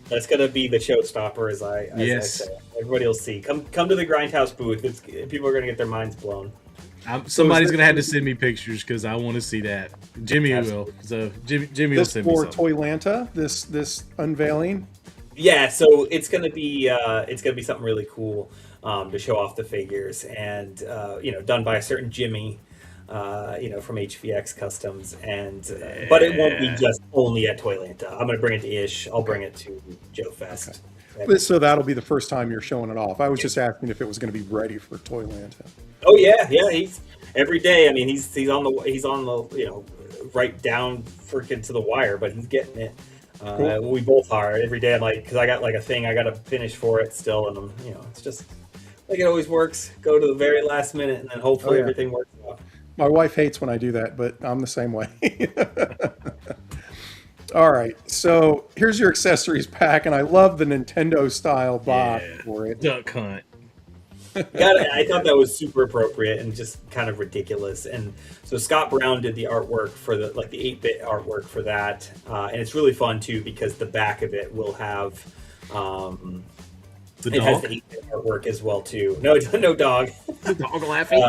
Speaker 13: That's gonna be the showstopper, as I say. Everybody will see. Come to the Grindhouse booth. People are gonna get their minds blown.
Speaker 12: Somebody's gonna have to send me pictures because I want to see that. Jimmy will. So Jimmy will send me something.
Speaker 7: For Toylanta, this unveiling.
Speaker 13: Yeah, so it's gonna be something really cool to show off the figures, and you know, done by a certain Jimmy, you know, from HVX Customs, and but it won't be just only at Toylanta. I'm gonna bring it to Ish. I'll bring it to Joe Fest.
Speaker 7: Okay. So that'll be the first time you're showing it off. I was just asking if it was going to be ready for Toylanta.
Speaker 13: Oh yeah, he's every day. I mean, he's on the you know, right down freaking to the wire, but he's getting it. Cool. We both are every day. I'm like, because I got like a thing I got to finish for it still, and you know, it's just like it always works. Go to the very last minute, and then hopefully everything works out.
Speaker 7: My wife hates when I do that, but I'm the same way. All right, so here's your accessories pack, and I love the Nintendo style box for it.
Speaker 12: Duck Hunt.
Speaker 13: I thought that was super appropriate and just kind of ridiculous. And so Scott Brown did the artwork for the 8-bit artwork for that, and it's really fun too because the back of it will have
Speaker 12: The
Speaker 13: It has
Speaker 12: dog?
Speaker 13: the 8-bit artwork as well too. No, no dog.
Speaker 12: The dog laughing?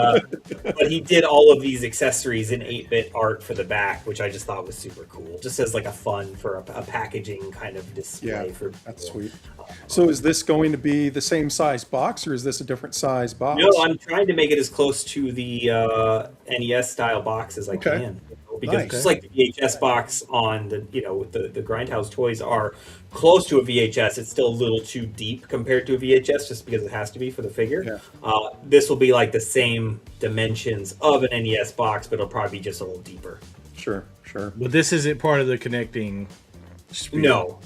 Speaker 13: But he did all of these accessories in 8-bit art for the back, which I just thought was super cool. Just as like a fun for a packaging kind of display.
Speaker 7: Yeah,
Speaker 13: for
Speaker 7: that's sweet. So is this going to be the same size box, or is this a different size box?
Speaker 13: No, I'm trying to make it as close to the NES style box as I can. Because
Speaker 7: Nice.
Speaker 13: just like the VHS box on the the Grindhouse toys are close to a VHS, it's still a little too deep compared to a VHS just because it has to be for the figure.
Speaker 7: Yeah.
Speaker 13: This will be like the same dimensions of an NES box, but it'll probably be just a little deeper.
Speaker 7: Sure.
Speaker 12: But this isn't part of the connecting.
Speaker 13: No.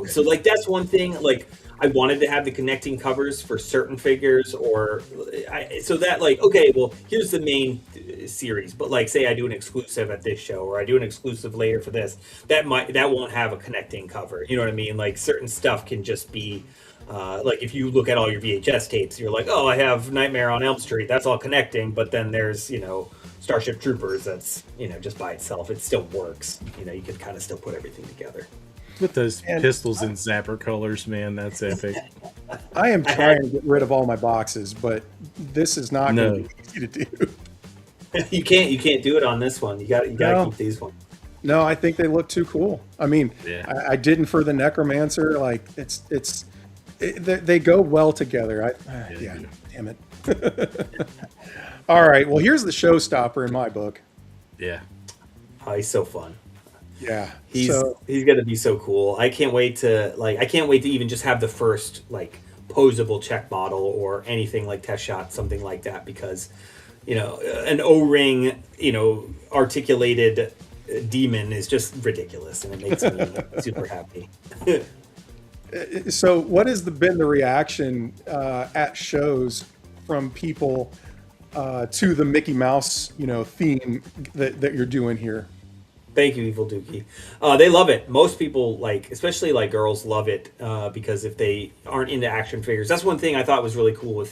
Speaker 13: So like that's one thing. Like I wanted to have the connecting covers for certain figures, so that like okay, well here's the main series, but like say I do an exclusive at this show or I do an exclusive later for this, that won't have a connecting cover. You know what I mean? Like certain stuff can just be. Like if you look at all your VHS tapes, you're like, oh, I have Nightmare on Elm Street. That's all connecting, but then there's Starship Troopers. That's just by itself. It still works. You can kind of still put everything together.
Speaker 12: With those pistols in Zapper colors, man, that's epic.
Speaker 7: I am trying to get rid of all my boxes, but this is not going to be easy to do.
Speaker 13: You can't do it on this one. You got to keep these ones.
Speaker 7: No, I think they look too cool. I mean,
Speaker 12: Yeah.
Speaker 7: I didn't for the Necromancer. Like they go well together. Yeah, damn it. All right, well here's the showstopper in my book.
Speaker 12: Yeah.
Speaker 13: Oh, he's so fun.
Speaker 7: Yeah,
Speaker 13: He's gonna be so cool. I can't wait to even just have the first like posable check model or anything like test shot, something like that, because an O-ring articulated demon is just ridiculous, and it makes me super happy.
Speaker 7: So what has been the reaction at shows from people to the Mickey Mouse theme that you're doing here?
Speaker 13: Thank you, Evil Dookie. They love it. Most people, especially girls, love it because if they aren't into action figures, that's one thing I thought was really cool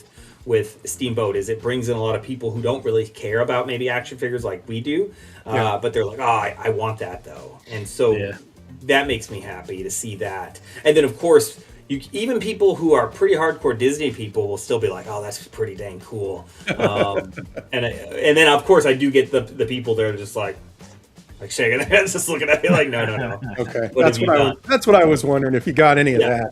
Speaker 13: with Steamboat is it brings in a lot of people who don't really care about maybe action figures like we do, but they're like, oh, I want that though, and so that makes me happy to see that. And then of course, even people who are pretty hardcore Disney people will still be like, oh, that's pretty dang cool. And then of course I do get the people that are just like shaking their heads, just looking at me like, no.
Speaker 7: Okay, that's what I was wondering if you got any of that.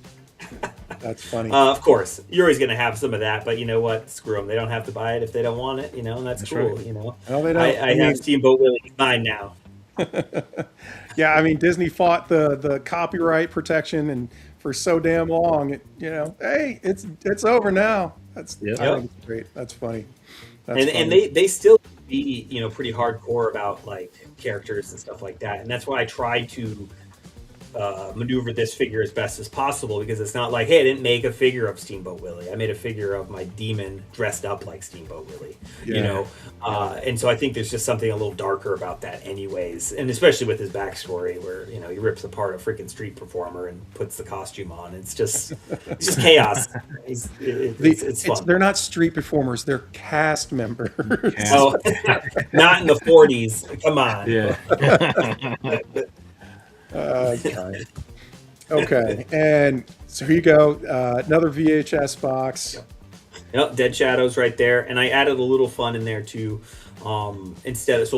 Speaker 7: That's funny.
Speaker 13: Of course, you're always going to have some of that, but you know what? Screw them. They don't have to buy it if they don't want it, and that's cool.
Speaker 7: Right.
Speaker 13: No,
Speaker 7: they don't.
Speaker 13: I have Steamboat Willie mine now.
Speaker 7: Yeah, I mean Disney fought the copyright protection and for so damn long. Hey, it's over now. I think it's great. That's funny.
Speaker 13: And they still be pretty hardcore about characters and stuff like that, and that's why I try to maneuver this figure as best as possible, because it's not like, hey, I didn't make a figure of Steamboat Willie. I made a figure of my demon dressed up like Steamboat Willie. And so I think there's just something a little darker about that anyways, and especially with his backstory where he rips apart a freaking street performer and puts the costume on. It's just chaos. It's fun.
Speaker 7: They're not street performers, they're cast members.
Speaker 13: Oh, not in the 40s. Come on.
Speaker 12: Yeah.
Speaker 7: Okay, and so here you go, another VHS box.
Speaker 13: Yep, Dead Shadows right there, and I added a little fun in there too. Instead of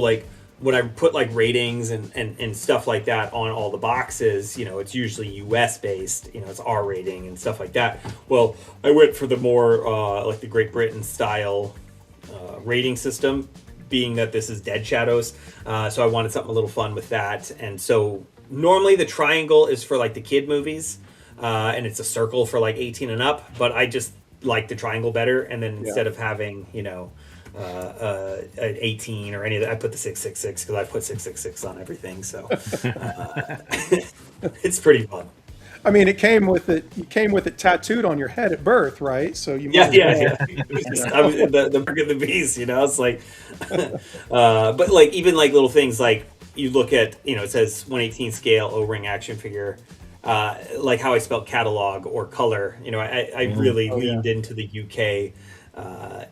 Speaker 13: when I put ratings and stuff like that on all the boxes, it's usually US based, it's R rating and stuff like that. Well, I went for the more the Great Britain style rating system, being that this is Dead Shadows, so I wanted something a little fun with that, and so. Normally the triangle is for the kid movies, and it's a circle for 18 and up, but I just like the triangle better. And then instead of having, an 18 or any of that, I put the 666 because I put 666 on everything. So it's pretty fun.
Speaker 7: I mean, it came with it tattooed on your head at birth, right? So you
Speaker 13: yeah. I was the mark of the beast, It's but even little things you look at, it says 1/18 scale O-ring action figure, like how I spelled catalog or color. You know, I really leaned into the UK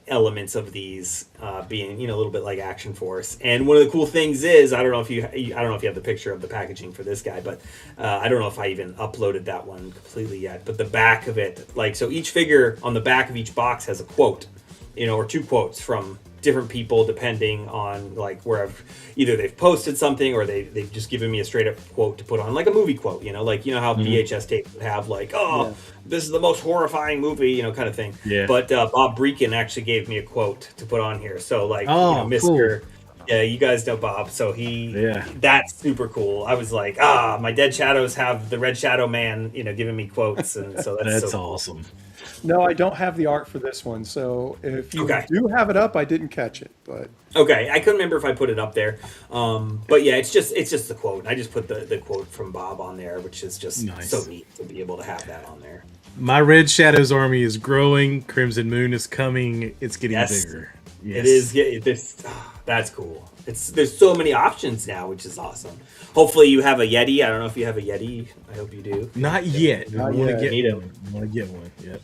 Speaker 13: elements of these being, you know, a little bit like Action Force. And one of the cool things is, I don't know if you have the picture of the packaging for this guy, but I don't know if I even uploaded that one completely yet. But the back of it, like, so each figure on the back of each box has a quote, you know, or 2 quotes from different people, depending on like where either they've posted something or they've just given me a straight up quote to put on, like a movie quote, you know, like, you know how VHS tape would have like, this is the most horrifying movie, you know, kind of thing.
Speaker 12: Yeah.
Speaker 13: But Bob Breakin actually gave me a quote to put on here. So like, you know, Mr.
Speaker 12: Cool.
Speaker 13: Yeah, you guys know Bob. So that's super cool. I was like, my Dead Shadows have the Red Shadow Man, you know, giving me quotes. And so that's so
Speaker 12: awesome.
Speaker 7: No, I don't have the art for this one. So if you do have it up, I didn't catch it, but
Speaker 13: okay, I couldn't remember if I put it up there. But yeah, it's just the quote. I just put the quote from Bob on there, which is just so neat to be able to have that on there.
Speaker 12: My Red Shadows army is growing. Crimson Moon is coming. It's getting bigger. Yes.
Speaker 13: It is. Yeah, that's cool. There's so many options now, which is awesome. Hopefully you have a Yeti. I don't know if you have a Yeti. I hope you do.
Speaker 12: Not yet. I want to get
Speaker 13: one.
Speaker 12: I want to get one. Yep.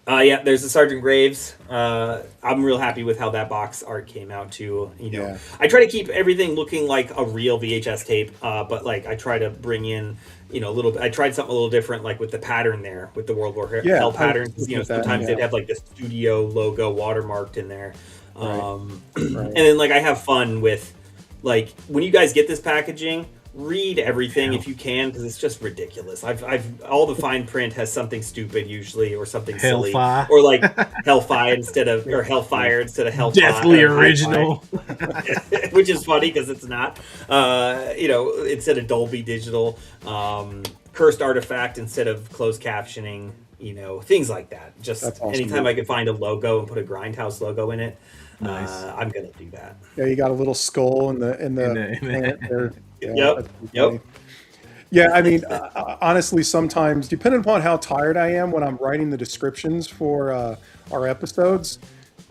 Speaker 13: Yeah, there's the Sergeant Graves. I'm real happy with how that box art came out too. You know, I try to keep everything looking like a real VHS tape, but like I try to bring in, you know, a little bit. I tried something a little different, like with the pattern there, with the World War Hell pattern. You know, sometimes they'd have like the studio logo watermarked in there. And then like I have fun with, like, when you guys get this packaging, read everything if you can, because it's just ridiculous. I've all the fine print has something stupid usually, or something silly, or like Hellfire instead of Hellfire instead of Hellfire.
Speaker 12: Deathly original,
Speaker 13: which is funny because it's not. You know, instead of Dolby Digital, Cursed Artifact instead of closed captioning. You know, things like that. Just awesome, anytime I can find a logo and put a Grindhouse logo in it, I'm gonna do that.
Speaker 7: Yeah, you got a little skull in the plant there.
Speaker 13: Yeah, yep.
Speaker 7: Yeah, I mean, honestly, sometimes, depending upon how tired I am when I'm writing the descriptions for our episodes,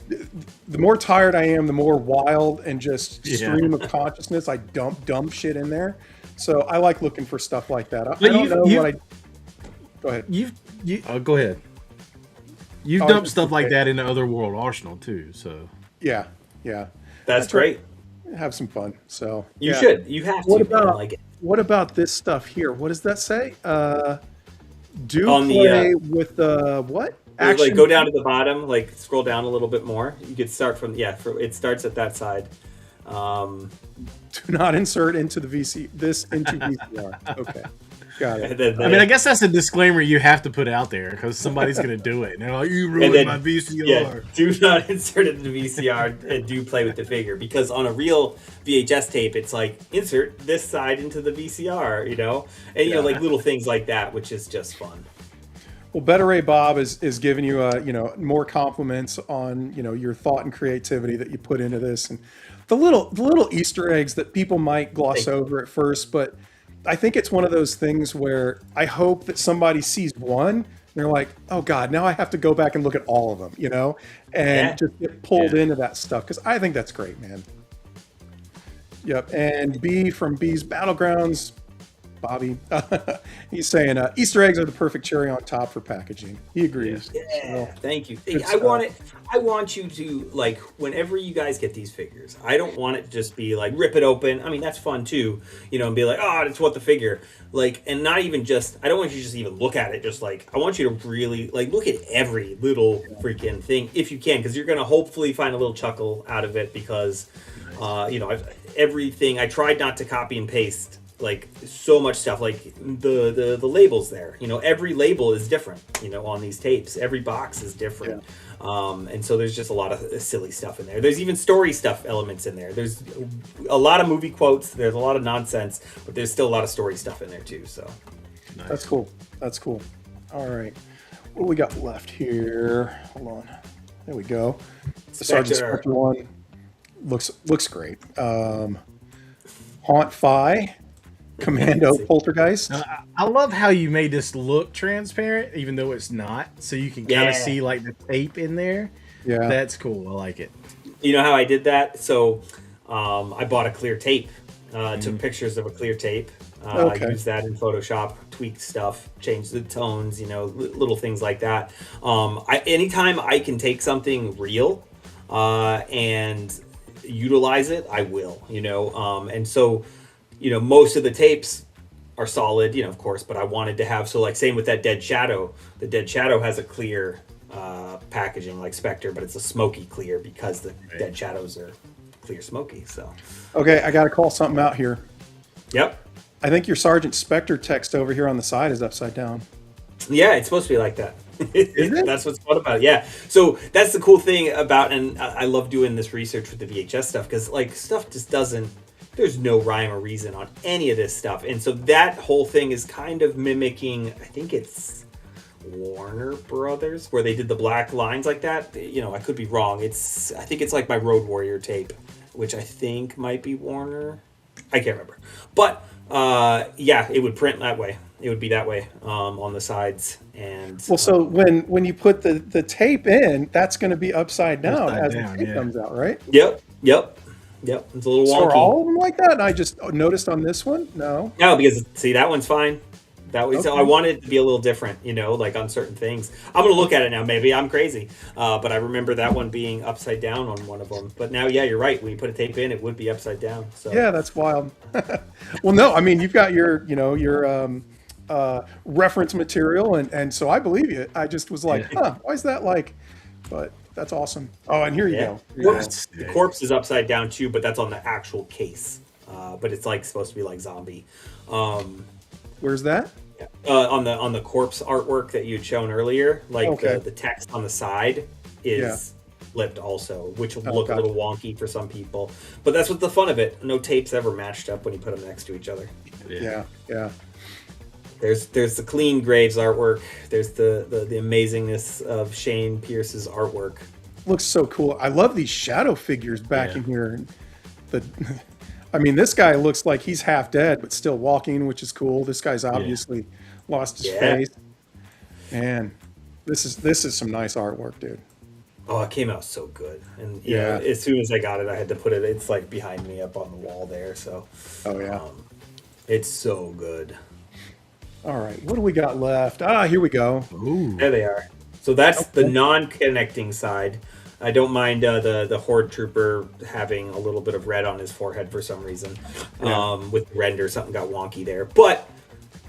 Speaker 7: the more tired I am, the more wild and just stream of consciousness I dump shit in there. So I like looking for stuff like that. I don't know what I. Go ahead.
Speaker 12: Go ahead. You've dumped stuff like that in the Otherworld Arsenal too. So
Speaker 7: yeah,
Speaker 13: that's great.
Speaker 7: Have some fun. So
Speaker 13: you should. You have to.
Speaker 7: What about this stuff here? What does that say? Play with the what?
Speaker 13: Action. Like go down to the bottom. Like scroll down a little bit more. You could start from it starts at that side.
Speaker 7: Do not insert into the VCR. Okay. Got it.
Speaker 12: I mean, I guess that's a disclaimer you have to put out there because somebody's going to do it. And they're like, you ruined my VCR.
Speaker 13: Yeah, do not insert it in the VCR and do play with the figure, because on a real VHS tape, it's like insert this side into the VCR, you know? And, you know, like little things like that, which is just fun.
Speaker 7: Well, Better Ray Bob is giving you, more compliments on, your thought and creativity that you put into this. And the little Easter eggs that people might gloss over at first, but I think it's one of those things where I hope that somebody sees one and they're like, oh God, now I have to go back and look at all of them, and just get pulled into that stuff. Cause I think that's great, man. Yep. And B from B's Battlegrounds, Bobby, he's saying Easter eggs are the perfect cherry on top for packaging. He agrees.
Speaker 13: Yeah, thank you. I want you to, like, whenever you guys get these figures, I don't want it to just be like rip it open. I mean, that's fun too, and be like, oh, that's what the figure. Like, and not even just, I don't want you to just even look at it. Just like, I want you to really like look at every little freaking thing if you can, because you're gonna hopefully find a little chuckle out of it, because everything I tried not to copy and paste. Like so much stuff, like the labels there, every label is different, on these tapes. Every box is different. And so there's just a lot of silly stuff in there. There's even story stuff elements in there. There's a lot of movie quotes. There's a lot of nonsense, but there's still a lot of story stuff in there too. So
Speaker 7: That's cool. All right. What do we got left here? Hold on. There we go. The Sergeant Spectre one looks great. Haunt Fi. Commando Poltergeist.
Speaker 12: I love how you made this look transparent, even though it's not, so you can kind of see like the tape in there. Yeah, that's cool. I like it.
Speaker 13: You know how I did that? So I bought a clear tape. Took pictures of a clear tape,
Speaker 7: Okay.
Speaker 13: Use that in Photoshop, tweak stuff, change the tones, little things like that. Anytime I can take something real and utilize it, I will, and so, most of the tapes are solid, of course, but I wanted to have, so like same with that Dead Shadow. The Dead Shadow has a clear packaging like Spectre, but it's a smoky clear because the Dead Shadows are clear smoky. So
Speaker 7: Okay, I got to call something out here.
Speaker 13: Yep.
Speaker 7: I think your Sergeant Spectre text over here on the side is upside down.
Speaker 13: Yeah, it's supposed to be like that.
Speaker 7: Is it?
Speaker 13: That's what's fun about it. Yeah. So that's the cool thing about, and I love doing this research with the VHS stuff, because like stuff just doesn't, there's no rhyme or reason on any of this stuff. And so that whole thing is kind of mimicking, I think it's Warner Brothers, where they did the black lines like that. I could be wrong. I think it's like my Road Warrior tape, which I think might be Warner. I can't remember. But yeah, it would print that way. It would be that way on the sides. And
Speaker 7: Well, so when you put the tape in, that's going to be upside down as the tape comes out, right?
Speaker 13: Yep. It's a little wonky.
Speaker 7: So are all of them like that? And I just noticed on this one, no.
Speaker 13: No, because see, that one's fine. That way, so
Speaker 7: Okay.
Speaker 13: I wanted it to be a little different, like on certain things. I'm gonna look at it now. Maybe I'm crazy, but I remember that one being upside down on one of them. But now, yeah, you're right. When you put a tape in, it would be upside down. So
Speaker 7: Yeah, that's wild. Well, no, I mean, you've got your reference material, and so I believe you. I just was like, why is that like? But that's awesome. Oh, and here you go.
Speaker 13: The corpse is upside down too, but that's on the actual case. But it's like supposed to be like zombie.
Speaker 7: Where's that?
Speaker 13: On the corpse artwork that you'd shown earlier, like
Speaker 7: Okay.
Speaker 13: the text on the side is flipped also, which will look a little wonky for some people. But that's what's the fun of it. No tapes ever matched up when you put them next to each other.
Speaker 7: Yeah.
Speaker 13: There's the clean Graves artwork. There's the amazingness of Shane Pierce's artwork.
Speaker 7: Looks so cool. I love these shadow figures back in here. I mean, this guy looks like he's half dead, but still walking, which is cool. This guy's obviously lost his face. Man, this is some nice artwork, dude.
Speaker 13: Oh, it came out so good. And you know, as soon as I got it, I had to put it, it's like behind me up on the wall there. So, it's so good.
Speaker 7: All right, what do we got left? Here we go.
Speaker 12: Ooh.
Speaker 13: There they are. So that's the non-connecting side. I don't mind the Horde Trooper having a little bit of red on his forehead for some reason. With the render, something got wonky there. But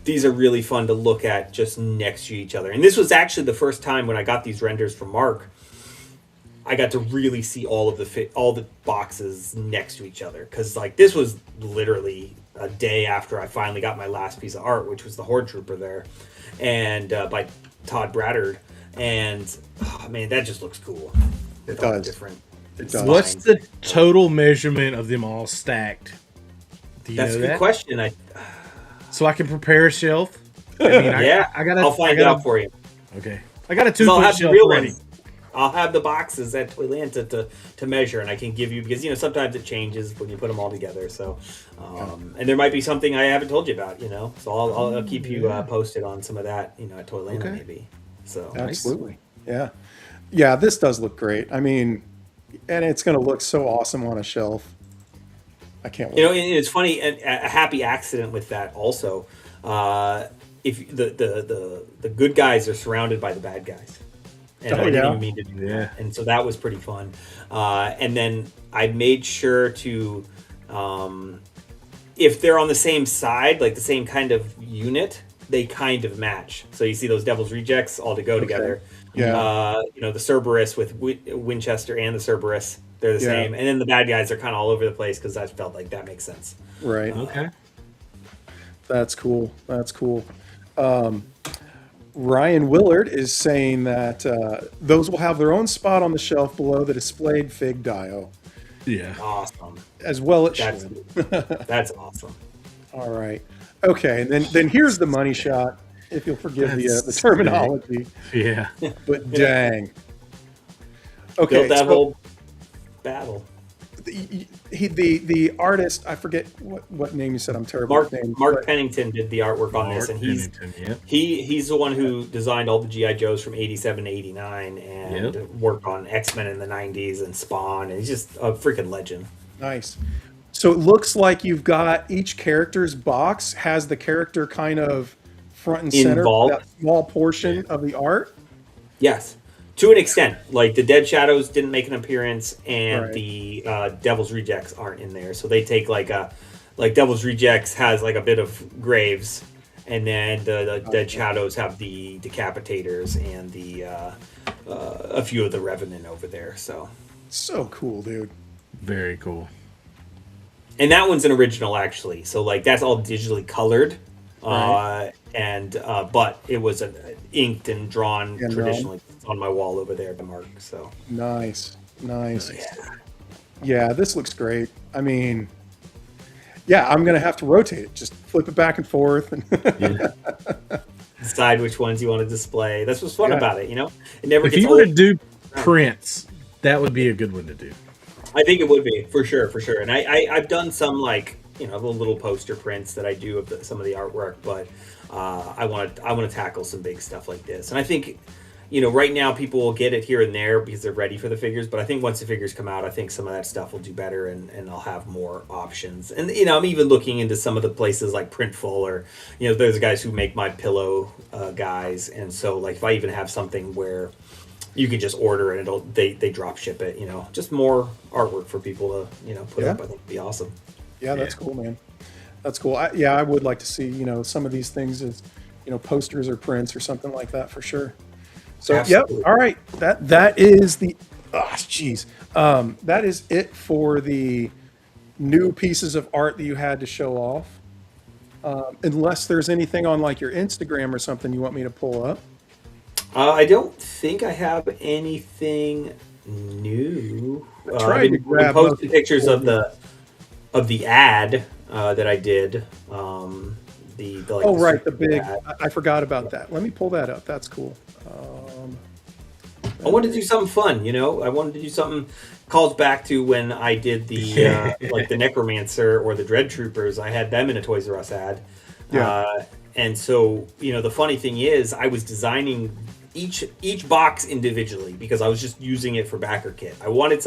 Speaker 13: these are really fun to look at just next to each other. And this was actually the first time when I got these renders from Mark, I got to really see all the boxes next to each other. Because like this was literally a day after I finally got my last piece of art, which was the Horde Trooper there, and by Todd Braddard. And man, that just looks cool.
Speaker 7: It does.
Speaker 13: It does.
Speaker 12: What's the total measurement of them all stacked? Do you
Speaker 13: That's
Speaker 12: know
Speaker 13: a good
Speaker 12: that?
Speaker 13: question.
Speaker 12: So I can prepare a shelf. I mean,
Speaker 13: I'll find out for you.
Speaker 12: Okay, I got a 2
Speaker 13: I'll
Speaker 12: foot
Speaker 13: have the
Speaker 12: shelf
Speaker 13: real
Speaker 12: ready.
Speaker 13: ones. I'll have the boxes at Toylanta to measure, and I can give you, because sometimes it changes when you put them all together. So, and there might be something I haven't told you about, So I'll keep you posted on some of that, at Toylanta maybe. So
Speaker 7: Absolutely, yeah. This does look great. I mean, and it's going to look so awesome on a shelf. I can't wait.
Speaker 13: and it's funny, and a happy accident with that also. If the good guys are surrounded by the bad guys. And I didn't even mean to do that. And so that was pretty fun. And then I made sure to, if they're on the same side, like the same kind of unit, they kind of match. So you see those Devil's Rejects all to go together.
Speaker 7: Yeah.
Speaker 13: The Cerberus with Winchester and the Cerberus, they're the same. And then the bad guys are kind of all over the place because I felt like that makes sense.
Speaker 7: Right.
Speaker 12: Okay.
Speaker 7: That's cool. Ryan Willard is saying that those will have their own spot on the shelf below the displayed Fig Dio.
Speaker 12: Yeah.
Speaker 13: Awesome.
Speaker 7: As well it should.
Speaker 13: That's awesome.
Speaker 7: All right. Okay, and then here's the money shot, if you'll forgive the terminology.
Speaker 12: Yeah.
Speaker 7: But dang. Okay.
Speaker 13: Built that whole battle.
Speaker 7: The artist, I forget what name you said. I'm terrible with names.
Speaker 13: Mark Pennington did the artwork on this, and he's the one who designed all the G.I. Joes from 87 to 89 and worked on X-Men in the 90s and Spawn, and he's just a freaking legend.
Speaker 7: Nice. So it looks like you've got each character's box has the character kind of front and center,
Speaker 13: Involved.
Speaker 7: that small portion of the art.
Speaker 13: Yes, to an extent. Like the Dead Shadows didn't make an appearance, and
Speaker 7: Right.
Speaker 13: the Devil's Rejects aren't in there. So they take like Devil's Rejects has like a bit of graves, and then the Dead Shadows have the decapitators and the a few of the Revenant over there.
Speaker 7: So cool, dude.
Speaker 12: Very cool.
Speaker 13: And that one's an original, actually. So like that's all digitally colored,
Speaker 7: Right.
Speaker 13: but it was inked and drawn
Speaker 7: And
Speaker 13: traditionally on my wall over there, the mark. So
Speaker 7: Nice.
Speaker 13: yeah.
Speaker 7: Yeah, this looks great. I mean, yeah, I'm gonna have to rotate it. Just flip it back and forth. And
Speaker 13: Decide which ones you want to display. That's what's fun
Speaker 7: Yeah.
Speaker 13: about it, you know. It never
Speaker 12: If
Speaker 13: gets
Speaker 12: you were to
Speaker 13: old.
Speaker 12: do prints, that would be a good one to do.
Speaker 13: I think it would be for sure. And I've done some like little poster prints that I do of some of the artwork, but I want to tackle some big stuff like this. And I think right now people will get it here and there because they're ready for the figures. But I think once the figures come out, I think some of that stuff will do better, and I'll have more options. And I'm even looking into some of the places like Printful, or there's guys who make my pillow guys, and so like if I even have something where you can just order it and they drop ship it, just more artwork for people to put up. I think would be awesome.
Speaker 7: yeah, that's cool, man. That's cool. I would like to see some of these things as posters or prints or something like that for sure. So
Speaker 13: Absolutely.
Speaker 7: yep. All right. That is the that is it for the new pieces of art that you had to show off. Unless there's anything on like your Instagram or something you want me to pull up.
Speaker 13: I don't think I have anything new.
Speaker 7: I tried
Speaker 13: I've
Speaker 7: to
Speaker 13: been
Speaker 7: grab
Speaker 13: posting
Speaker 7: most
Speaker 13: pictures
Speaker 7: of
Speaker 13: of the ad that I did.
Speaker 7: Right, the big.
Speaker 13: ad.
Speaker 7: I forgot about that. Let me pull that up. That's cool.
Speaker 13: I wanted to do something fun, I wanted to do something calls back to when I did the like the Necromancer or the Dread Troopers. I had them in a Toys R Us ad.
Speaker 7: Yeah.
Speaker 13: And so, the funny thing is I was designing each box individually because I was just using it for backer kit. I wanted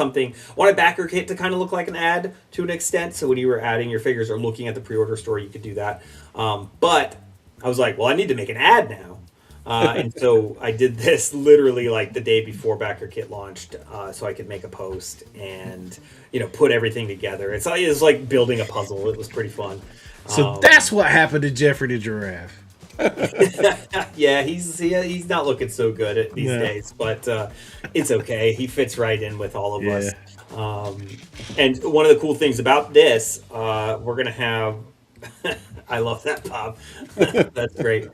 Speaker 13: backer kit to kind of look like an ad to an extent. So when you were adding your figures or looking at the pre-order store, you could do that. But I was like, well, I need to make an ad now. And so I did this literally like the day before backer kit launched, so I could make a post and put everything together. It was like building a puzzle. It was pretty fun.
Speaker 12: So that's what happened to Jeffrey the Giraffe.
Speaker 13: Yeah, he's not looking so good these days, but it's okay. He fits right in with all of us. And one of the cool things about this, we're gonna have. I love that, Bob. That's great.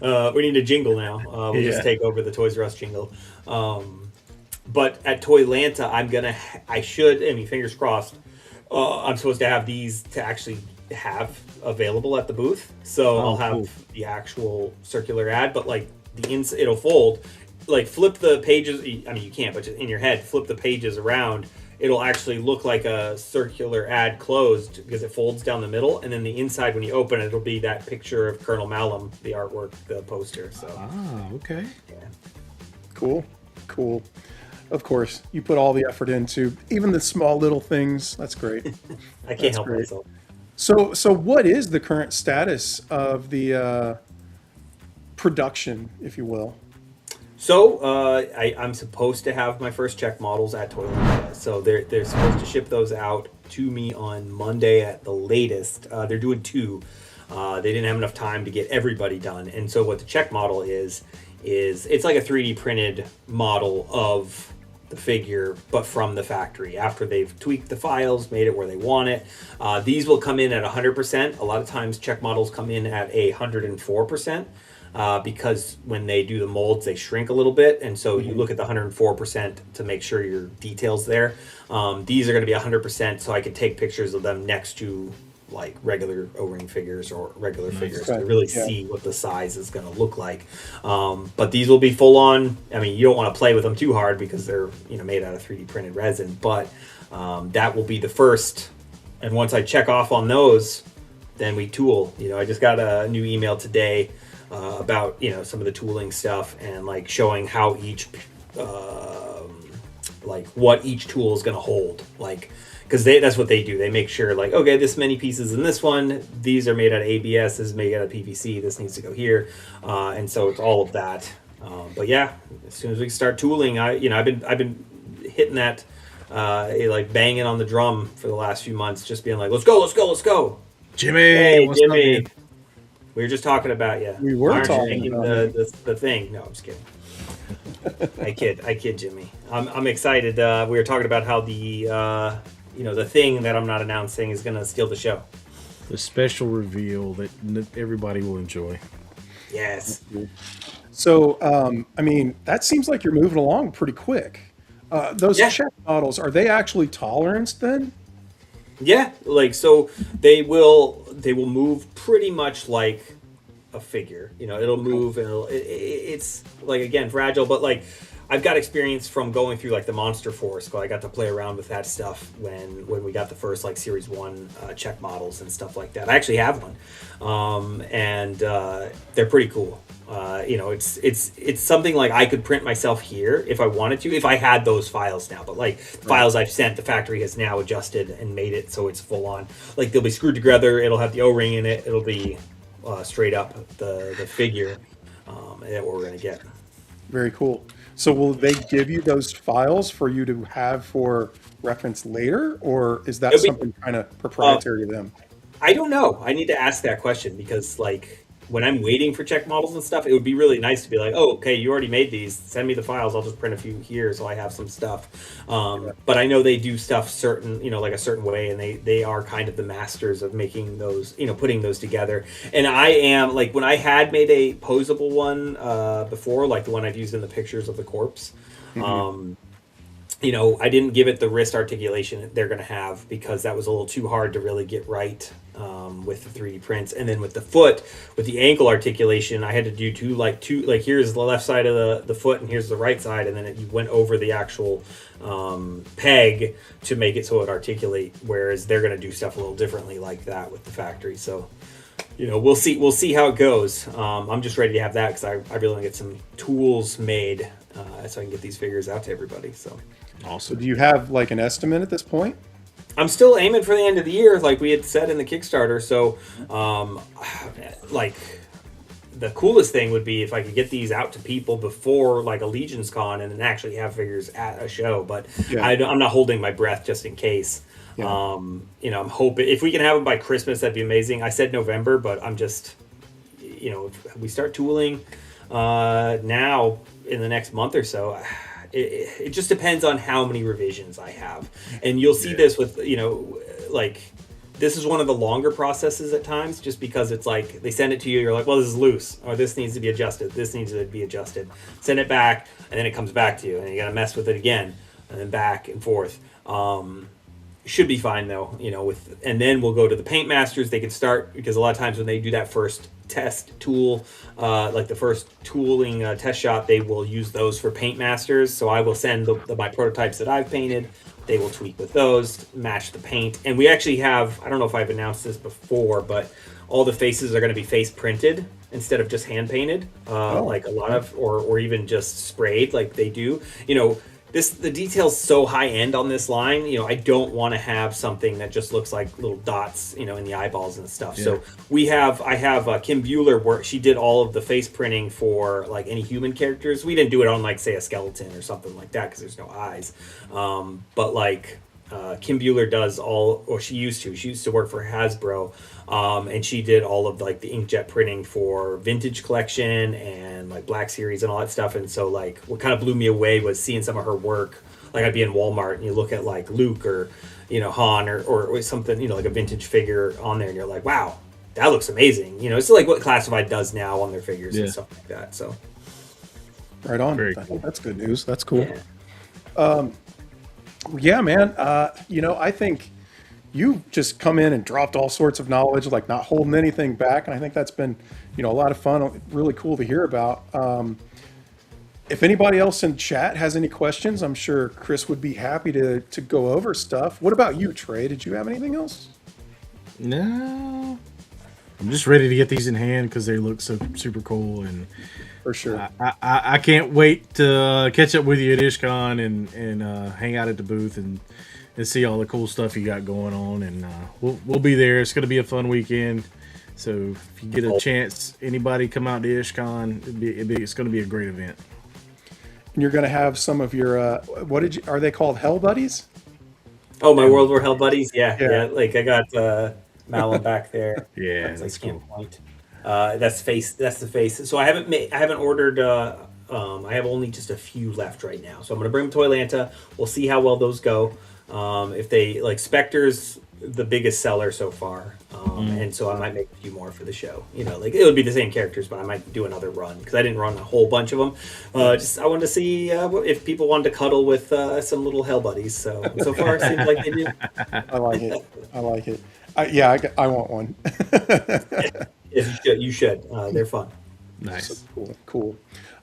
Speaker 13: We need a jingle now. We'll just take over the Toys R Us jingle. But at Toylanta, fingers crossed. I'm supposed to have these to actually have available at the booth. So I'll have the actual circular ad, but like it'll fold. Like flip the pages. I mean, you can't, but just in your head, flip the pages around. It'll actually look like a circular ad closed because it folds down the middle, and then the inside, when you open it, it'll be that picture of Colonel Malum, the artwork, the poster. So.
Speaker 12: Okay.
Speaker 13: Yeah.
Speaker 7: Cool. Of course, you put all the effort into even the small little things. That's great.
Speaker 13: I can't help myself.
Speaker 7: So what is the current status of the production, if you will?
Speaker 13: So I'm supposed to have my first check models at Toylanta. So they're supposed to ship those out to me on Monday at the latest. They're doing 2. They didn't have enough time to get everybody done. And so what the check model is it's like a 3D printed model of the figure, but from the factory after they've tweaked the files, made it where they want it. These will come in at 100%. A lot of times check models come in at 104%. Because when they do the molds, they shrink a little bit. And so you look at the 104% to make sure your detail's there. These are going to be 100%, so I could take pictures of them next to like regular O-ring figures or regular figures to really see what the size is going to look like. But these will be full on. I mean, you don't want to play with them too hard because they're made out of 3D printed resin. But that will be the first. And once I check off on those, then we tool. I just got a new email today. About some of the tooling stuff and like showing how each like what each tool is going to hold, like, because that's what they do. They make sure, like, okay, this many pieces in this one, these are made out of ABS, this is made out of PVC, this needs to go here, and so it's all of that. But yeah, as soon as we start tooling, I've been hitting that, like banging on the drum for the last few months, just being like, let's go,
Speaker 12: Jimmy.
Speaker 13: Hey,
Speaker 12: what's
Speaker 13: Jimmy.
Speaker 12: up, man?
Speaker 13: We were just talking about you.
Speaker 7: We were
Speaker 13: Aren't you
Speaker 7: talking
Speaker 13: making
Speaker 7: about
Speaker 13: the thing. No, I'm just kidding. I kid, Jimmy. I'm excited. We were talking about how the thing that I'm not announcing is going to steal the show.
Speaker 12: The special reveal that everybody will enjoy.
Speaker 13: Yes.
Speaker 7: So, I mean, that seems like you're moving along pretty quick. Those check models, are they actually toleranced then?
Speaker 13: Yeah, like, so they will move pretty much like a figure. It'll move, and it's like, again, fragile, but like I've got experience from going through like the Monster Force. So I got to play around with that stuff when we got the first like Series 1 check models and stuff like that. I actually have one, and they're pretty cool. It's something like I could print myself here if I wanted to, if I had those files now. But like files I've sent, the factory has now adjusted and made it so it's full on. Like they'll be screwed together. It'll have the O-ring in it. It'll be straight up the figure that we're gonna get.
Speaker 7: Very cool. So will they give you those files for you to have for reference later, or is that something kind of proprietary to them?
Speaker 13: I don't know. I need to ask that question, because like when I'm waiting for check models and stuff, it would be really nice to be like, oh, okay, you already made these. Send me the files. I'll just print a few here so I have some stuff. But I know they do stuff certain, like a certain way, and they are kind of the masters of making those, putting those together. And I am, like, when I had made a posable one before, like the one I've used in the pictures of the corpse, I didn't give it the wrist articulation they're going to have, because that was a little too hard to really get right with the 3D prints. And then with the foot, with the ankle articulation, I had to do two, here's the left side of the foot and here's the right side, and then you went over the actual peg to make it so it articulate, whereas they're going to do stuff a little differently like that with the factory. So we'll see how it goes. I'm just ready to have that, because I really want to get some tools made so I can get these figures out to everybody. So
Speaker 7: awesome. Do you have like an estimate at this point?
Speaker 13: I'm still aiming for the end of the year, like we had said in the Kickstarter. So, like, the coolest thing would be if I could get these out to people before like a Legion's Con and then actually have figures at a show. But I'm not holding my breath just in case. Yeah. I'm hoping if we can have them by Christmas, that'd be amazing. I said November, but I'm just, if we start tooling now in the next month or so. It just depends on how many revisions I have. And you'll see this with, like, this is one of the longer processes at times, just because it's like they send it to you, you're like, well, this is loose, or this needs to be adjusted, this needs to be adjusted. Send it back, and then it comes back to you, and you got to mess with it again, and then back and forth. Should be fine though, and then we'll go to the paint masters. They can start, because a lot of times when they do that first test tool, like the first tooling test shot, they will use those for paint masters. So I will send my prototypes that I've painted. They will tweak with those, match the paint. And we actually have, I don't know if I've announced this before, but all the faces are going to be face printed instead of just hand painted, like a lot of, or even just sprayed like they do. The detail's so high end on this line. I don't want to have something that just looks like little dots, in the eyeballs and stuff. Yeah. So I have Kim Bueller, she did all of the face printing for like any human characters. We didn't do it on like, say, a skeleton or something like that, because there's no eyes. But like Kim Bueller does she used to work for Hasbro. And she did all of like the inkjet printing for Vintage Collection and like Black Series and all that stuff. And so like what kind of blew me away was seeing some of her work. Like I'd be in Walmart and you look at like Luke or Han or something, like a vintage figure on there, and you're like, wow, that looks amazing. It's like what Classified does now on their figures and stuff like that. So
Speaker 7: right on. That's good news. That's cool. Yeah, man. I think you've just come in and dropped all sorts of knowledge, like not holding anything back. And I think that's been, a lot of fun, really cool to hear about. If anybody else in chat has any questions, I'm sure Chris would be happy to go over stuff. What about you, Trey? Did you have anything else?
Speaker 12: No. I'm just ready to get these in hand because they look so super cool. And
Speaker 7: For sure.
Speaker 12: I can't wait to catch up with you at IshCon and hang out at the booth and see all the cool stuff you got going on. And we'll be there. It's going to be a fun weekend. So if you get a chance, anybody come out to IshCon, it's going to be a great event.
Speaker 7: And you're going to have some of your are they called Hell Buddies?
Speaker 13: Oh, my World War Hell buddies. Yeah. Like I got Malin back there.
Speaker 12: Yeah,
Speaker 13: that's cool. Point. That's the face. So I haven't ordered. I have only just a few left right now. So I'm gonna bring them to Atlanta. We'll see how well those go. If they like Spectre's the biggest seller so far, and so I might make a few more for the show. You know, like it would be the same characters, but I might do another run because I didn't run a whole bunch of them. I wanted to see if people wanted to cuddle with some little Hell buddies. So far it seems like they do.
Speaker 7: I like it. I want one.
Speaker 13: You should. They're fun.
Speaker 12: Nice.
Speaker 7: So cool.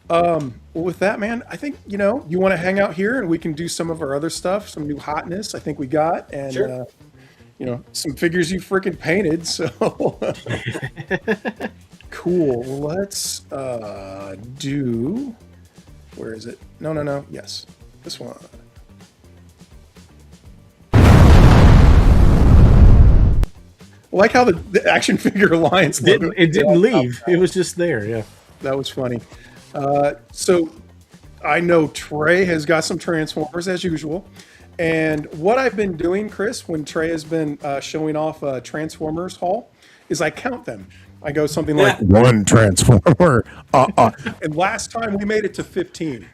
Speaker 7: Well, with that, man, I think you want to hang out here and we can do some of our other stuff, some new hotness. I think we got, and
Speaker 13: sure.
Speaker 7: Some figures you freaking painted. So cool. Let's do. Where is it? No. Yes, this one. I like how the action figure alliance logo
Speaker 12: didn't leave. It was just there. Yeah,
Speaker 7: that was funny. So I know Trey has got some Transformers as usual. And what I've been doing, Chris, when Trey has been showing off Transformers haul, is I count them. I go something like one Transformer. And last time we made it to 15.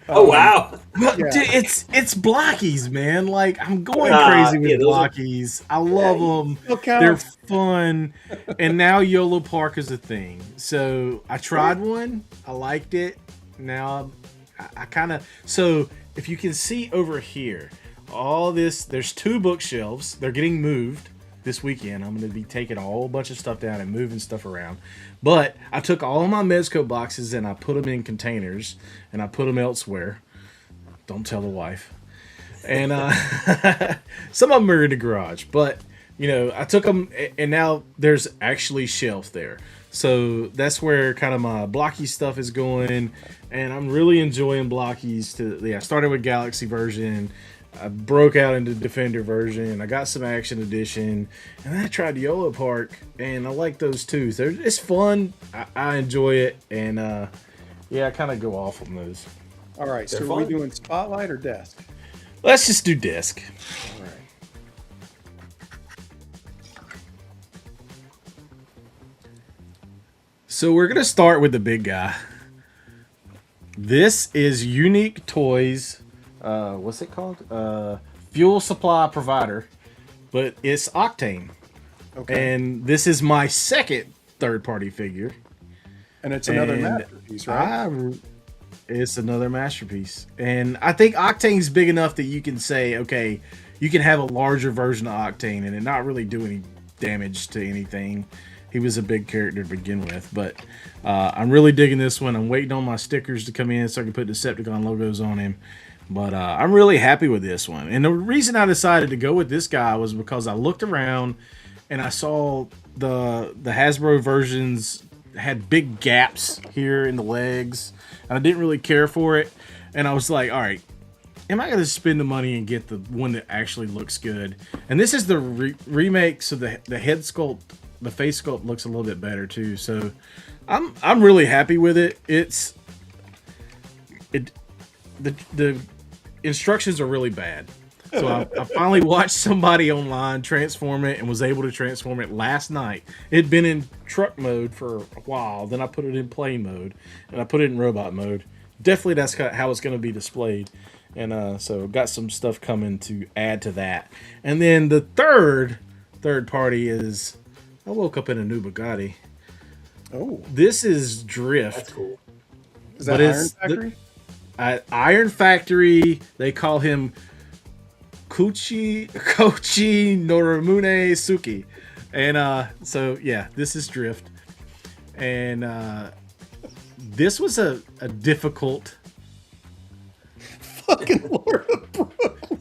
Speaker 13: Oh wow!
Speaker 12: Dude, it's blockies, man. Like I'm going crazy with blockies. I love them. They're fun. And now YOLO Park is a thing. So I tried one. I liked it. Now I kind of. So if you can see over here, all this. There's 2 bookshelves. They're getting moved this weekend. I'm going to be taking a whole bunch of stuff down and moving stuff around. But I took all of my Mezco boxes and I put them in containers and I put them elsewhere. Don't tell the wife. And some of them are in the garage. But, I took them and now there's actually shelves there. So that's where kind of my blocky stuff is going. And I'm really enjoying blockies. I started with Galaxy version. I broke out into Defender version. I got some Action Edition, and then I tried YOLO Park, and I like those too. So it's fun. I enjoy it, and I kind of go off on those.
Speaker 7: All right, so are we doing Spotlight or Desk?
Speaker 12: Let's just do Desk.
Speaker 7: All right.
Speaker 12: So we're gonna start with the big guy. This is Unique Toys. What's it called? Fuel Supply Provider, but it's Octane. Okay. And this is my second third-party figure.
Speaker 7: And it's another masterpiece, right?
Speaker 12: It's another masterpiece. And I think Octane's big enough that you can say, okay, you can have a larger version of Octane and it not really do any damage to anything. He was a big character to begin with, but I'm really digging this one. I'm waiting on my stickers to come in so I can put Decepticon logos on him. But I'm really happy with this one. And the reason I decided to go with this guy was because I looked around and I saw the Hasbro versions had big gaps here in the legs. And I didn't really care for it. And I was like, all right, am I going to spend the money and get the one that actually looks good? And this is the remake, so the head sculpt, the face sculpt looks a little bit better too. So I'm really happy with it. The instructions are really bad. So I finally watched somebody online transform it and was able to transform it last night. It had been in truck mode for a while. Then I put it in plane mode and I put it in robot mode. Definitely that's how it's going to be displayed. And so got some stuff coming to add to that. And then the third party is, I woke up in a new Bugatti.
Speaker 7: Oh.
Speaker 12: This is Drift.
Speaker 13: That's cool.
Speaker 7: Is that Iron Factory?
Speaker 12: Iron Factory. They call him Kochi Norimune Suki. And so yeah, this is Drift. And this was a difficult
Speaker 7: fucking Lord of Brooklyn.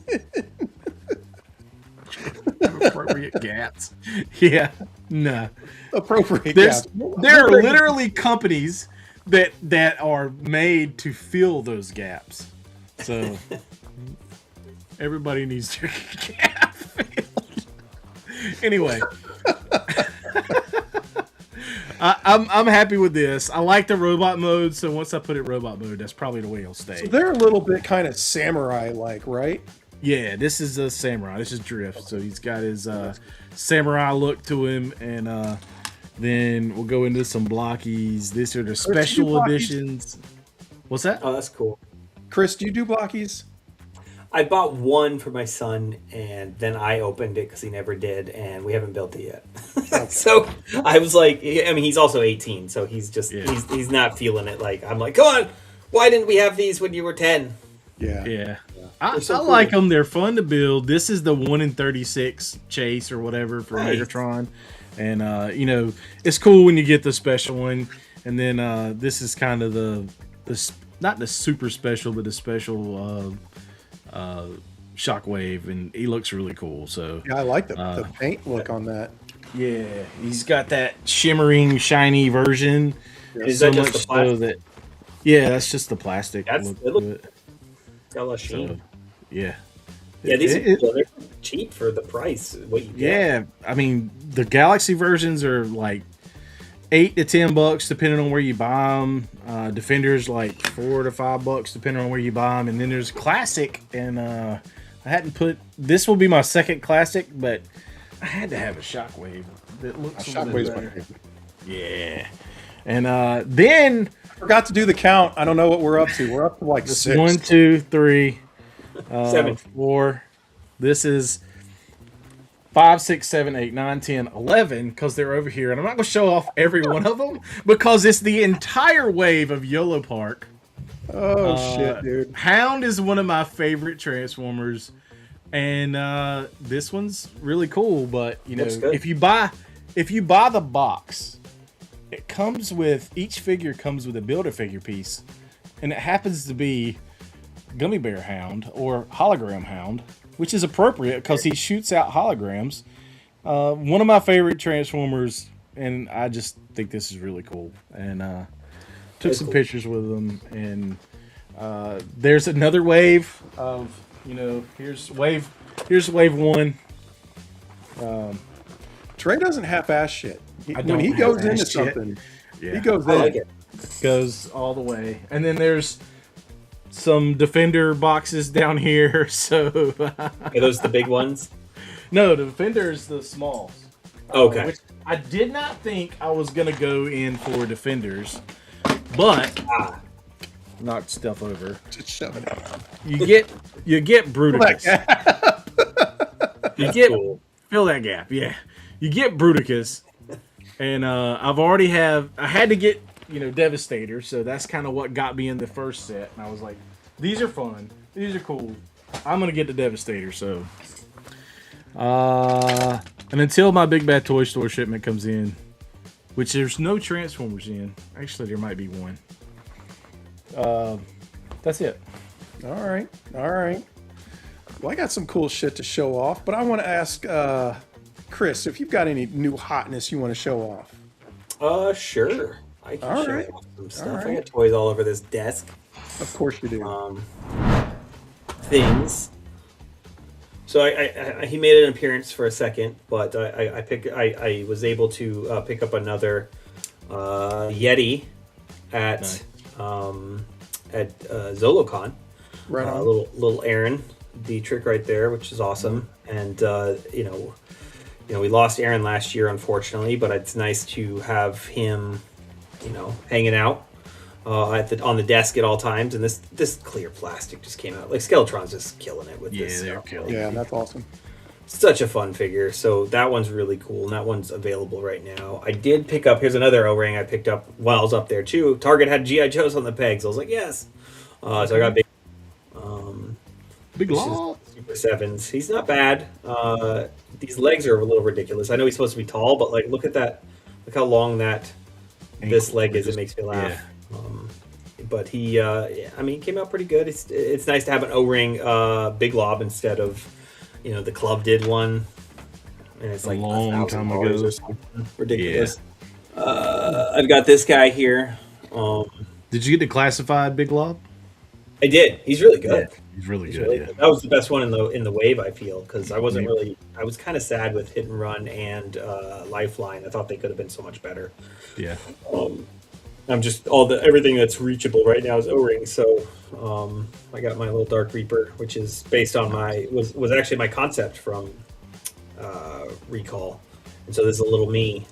Speaker 12: Appropriate gaps. Yeah. Nah.
Speaker 7: Appropriate
Speaker 12: gaps.
Speaker 7: gaps.
Speaker 12: There are literally companies that are made to fill those gaps. So everybody needs their gap filled. Anyway, I'm happy with this. I like the robot mode, so once I put it robot mode, that's probably the way it'll stay.
Speaker 7: So they're a little bit kind of samurai-like, right?
Speaker 12: Yeah, this is a samurai. This is Drift. So he's got his samurai look to him, and then we'll go into some blockies. These are the special editions. What's that?
Speaker 13: Oh, that's cool.
Speaker 7: Chris, do you do blockies?
Speaker 13: I bought one for my son, and then I opened it because he never did, and we haven't built it yet. So I was like, I mean, he's also 18, so he's just he's not feeling it. Like I'm like, come on, why didn't we have these when you were 10?
Speaker 12: Yeah. I like them. They're fun to build. This is the 1 in 36 chase or whatever for Megatron, and you know, it's cool when you get the special one. And then this is kind of the not the super special, but the special Shockwave, and he looks really cool. So
Speaker 7: yeah, I like the paint look on that.
Speaker 12: Yeah, he's got that shimmering, shiny version.
Speaker 13: Is that just the plastic?
Speaker 12: So yeah, that's just the plastic.
Speaker 13: That's
Speaker 12: look
Speaker 13: got a lot of sheen.
Speaker 12: So, yeah.
Speaker 13: Yeah, these are cool. They're cheap for the price. What you get.
Speaker 12: Yeah, I mean the Galaxy versions are like $8 to $10 depending on where you buy them. Defenders like $4 to $5 depending on where you buy them, and then there's Classic. And I hadn't put this will be my second Classic, but I had to have a Shockwave that looks a little better. Yeah, and then
Speaker 7: I forgot to do the count. I don't know what we're up to. We're up to like 6.
Speaker 12: 1, 2, 3,
Speaker 13: 7,
Speaker 12: 4. This is 5, 6, 7, 8, 9, 10, 11, because they're over here. And I'm not going to show off every one of them because it's the entire wave of YOLO Park.
Speaker 7: Oh, shit, dude.
Speaker 12: Hound is one of my favorite Transformers. And this one's really cool. But, you know, if you buy the box, it comes with, each figure comes with a Build-A-Figure piece. And it happens to be Gummy Bear Hound or Hologram Hound, which is appropriate because he shoots out holograms. One of my favorite Transformers, and I just think this is really cool. And took some pictures with them. And there's another wave of, you know, here's wave 1.
Speaker 7: Trey doesn't half-ass shit. When he goes into something, he goes in.
Speaker 13: I like it.
Speaker 12: Goes all the way. And then there's some Defender boxes down here. So
Speaker 13: are those the big ones?
Speaker 12: No, the Defender's the smalls.
Speaker 13: Okay.
Speaker 12: Which I did not think I was gonna go in for Defenders, but knocked stuff over.
Speaker 7: Just shove it out.
Speaker 12: You get Bruticus. Fill that gap. Yeah. You get Bruticus, and I had to get, you know, Devastator, so that's kind of what got me in the first set. And I was like, these are fun, these are cool. I'm gonna get the Devastator. So, and until my Big Bad Toy Store shipment comes in, which there's no Transformers in. Actually, there might be one. That's it.
Speaker 7: All right. Well, I got some cool shit to show off, but I want to ask Chris if you've got any new hotness you want to show off.
Speaker 13: Sure. I can show you some stuff.
Speaker 7: All right.
Speaker 13: I got toys all over this desk.
Speaker 7: Of course you do.
Speaker 13: Things. So he made an appearance for a second, but I was able to pick up another Yeti at Zolocon.
Speaker 7: Right on.
Speaker 13: Little Aaron Dietrich right there, which is awesome. And you know, we lost Aaron last year, unfortunately, but it's nice to have him, you know, hanging out on the desk at all times. And this clear plastic just came out. Like Skeletron's just killing it with this stuff.
Speaker 7: Yeah, that's awesome.
Speaker 13: Such a fun figure. So that one's really cool, and that one's available right now. I did pick up, here's another O-ring I picked up while I was up there too. Target had G.I. Joes on the pegs. I was like, yes. So I got Big
Speaker 12: Law.
Speaker 13: Super 7s. He's not bad. These legs are a little ridiculous. I know he's supposed to be tall, but like, look at that. Look how long this leg is. It makes me laugh.
Speaker 12: Yeah.
Speaker 13: But he, I mean, he came out pretty good. It's nice to have an O-ring Big Lob instead of, you know, the club did one, and it's like
Speaker 12: a long time ago.
Speaker 13: or something ridiculous. Yeah. I've got this guy here,
Speaker 12: Did you get the classified Big Lob?
Speaker 13: I did. He's really good.
Speaker 12: He's really good.
Speaker 13: Really
Speaker 12: yeah.
Speaker 13: good. That was the best one in the wave, I feel, because I wasn't really. I was kind of sad with Hit and Run and Lifeline. I thought they could have been so much better.
Speaker 12: Yeah.
Speaker 13: I'm just everything that's reachable right now is O-ring. So I got my little Dark Reaper, which is based on was actually my concept from Recall, and so this is a little me,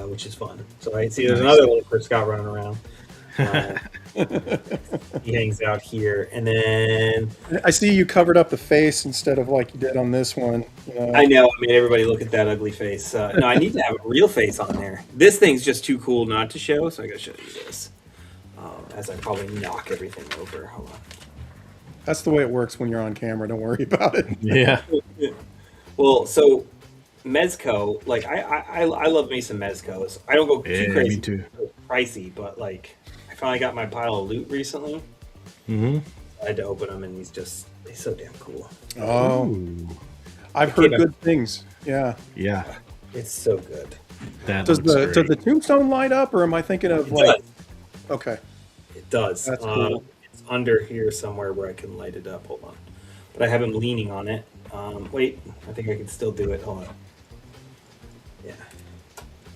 Speaker 13: which is fun. So I see there's another little Chris Scott running around. He hangs out here, and then
Speaker 7: I see you covered up the face instead of like you did on this one.
Speaker 13: I know. I mean, everybody look at that ugly face. No, I need to have a real face on there. This thing's just too cool not to show, so I gotta show you this. As I probably knock everything over. Hold on.
Speaker 7: That's the way it works when you're on camera. Don't worry about it.
Speaker 12: Yeah.
Speaker 13: Well, so Mezco, like I love me some Mezcos. I don't go too crazy.
Speaker 12: Me too.
Speaker 13: Pricey, but like I finally got my pile of loot recently.
Speaker 12: Mm-hmm.
Speaker 13: I had to open them, and he's so damn cool.
Speaker 7: Oh,
Speaker 12: Ooh.
Speaker 7: I've heard good things. Yeah.
Speaker 12: Yeah.
Speaker 13: It's so good.
Speaker 7: Does the tombstone light up, or am I thinking of Okay.
Speaker 13: It does.
Speaker 7: That's cool.
Speaker 13: It's under here somewhere where I can light it up. Hold on. But I have him leaning on it. Wait, I think I can still do it. Hold on. Yeah.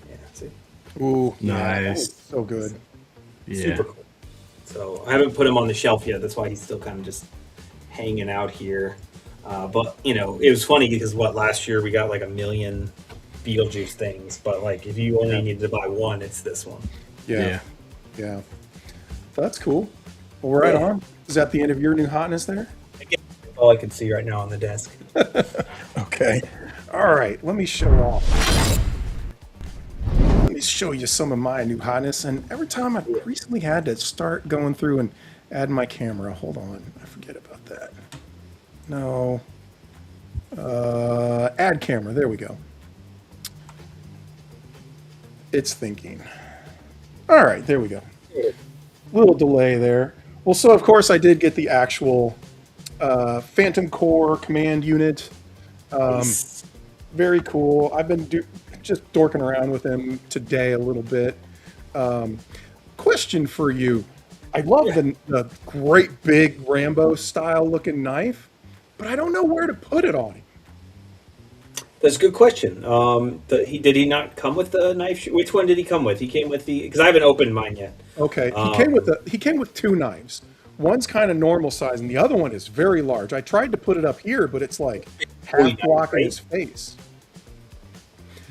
Speaker 13: Yeah, see?
Speaker 7: Ooh,
Speaker 12: nice.
Speaker 7: So good.
Speaker 12: Yeah.
Speaker 13: Super cool. So I haven't put him on the shelf yet. That's why he's still kind of just hanging out here. But, you know, it was funny because last year we got like 1 million Beetlejuice things. But, like, if you only needed to buy one, it's this one.
Speaker 7: Yeah. That's cool. Well, right on. Is that the end of your new hotness there?
Speaker 13: All I can see right now on the desk.
Speaker 7: Okay. All right. Let me show off. Let me show you some of my new hotness. And every time I've recently had to start going through and add my camera. Hold on. I forget about that. No. Add camera. There we go. It's thinking. All right. There we go. Little delay there. Well, so of course I did get the actual Phantom Core command unit. Very cool. I've been just dorking around with him today a little bit. Question for you. I love the great big Rambo style looking knife, but I don't know where to put it on him.
Speaker 13: That's a good question. Did he not come with the knife? Which one did he come with? He came with because I haven't opened mine yet.
Speaker 7: Okay, he came with 2 knives. One's kind of normal size, and the other one is very large. I tried to put it up here, but it's like half blocking his face.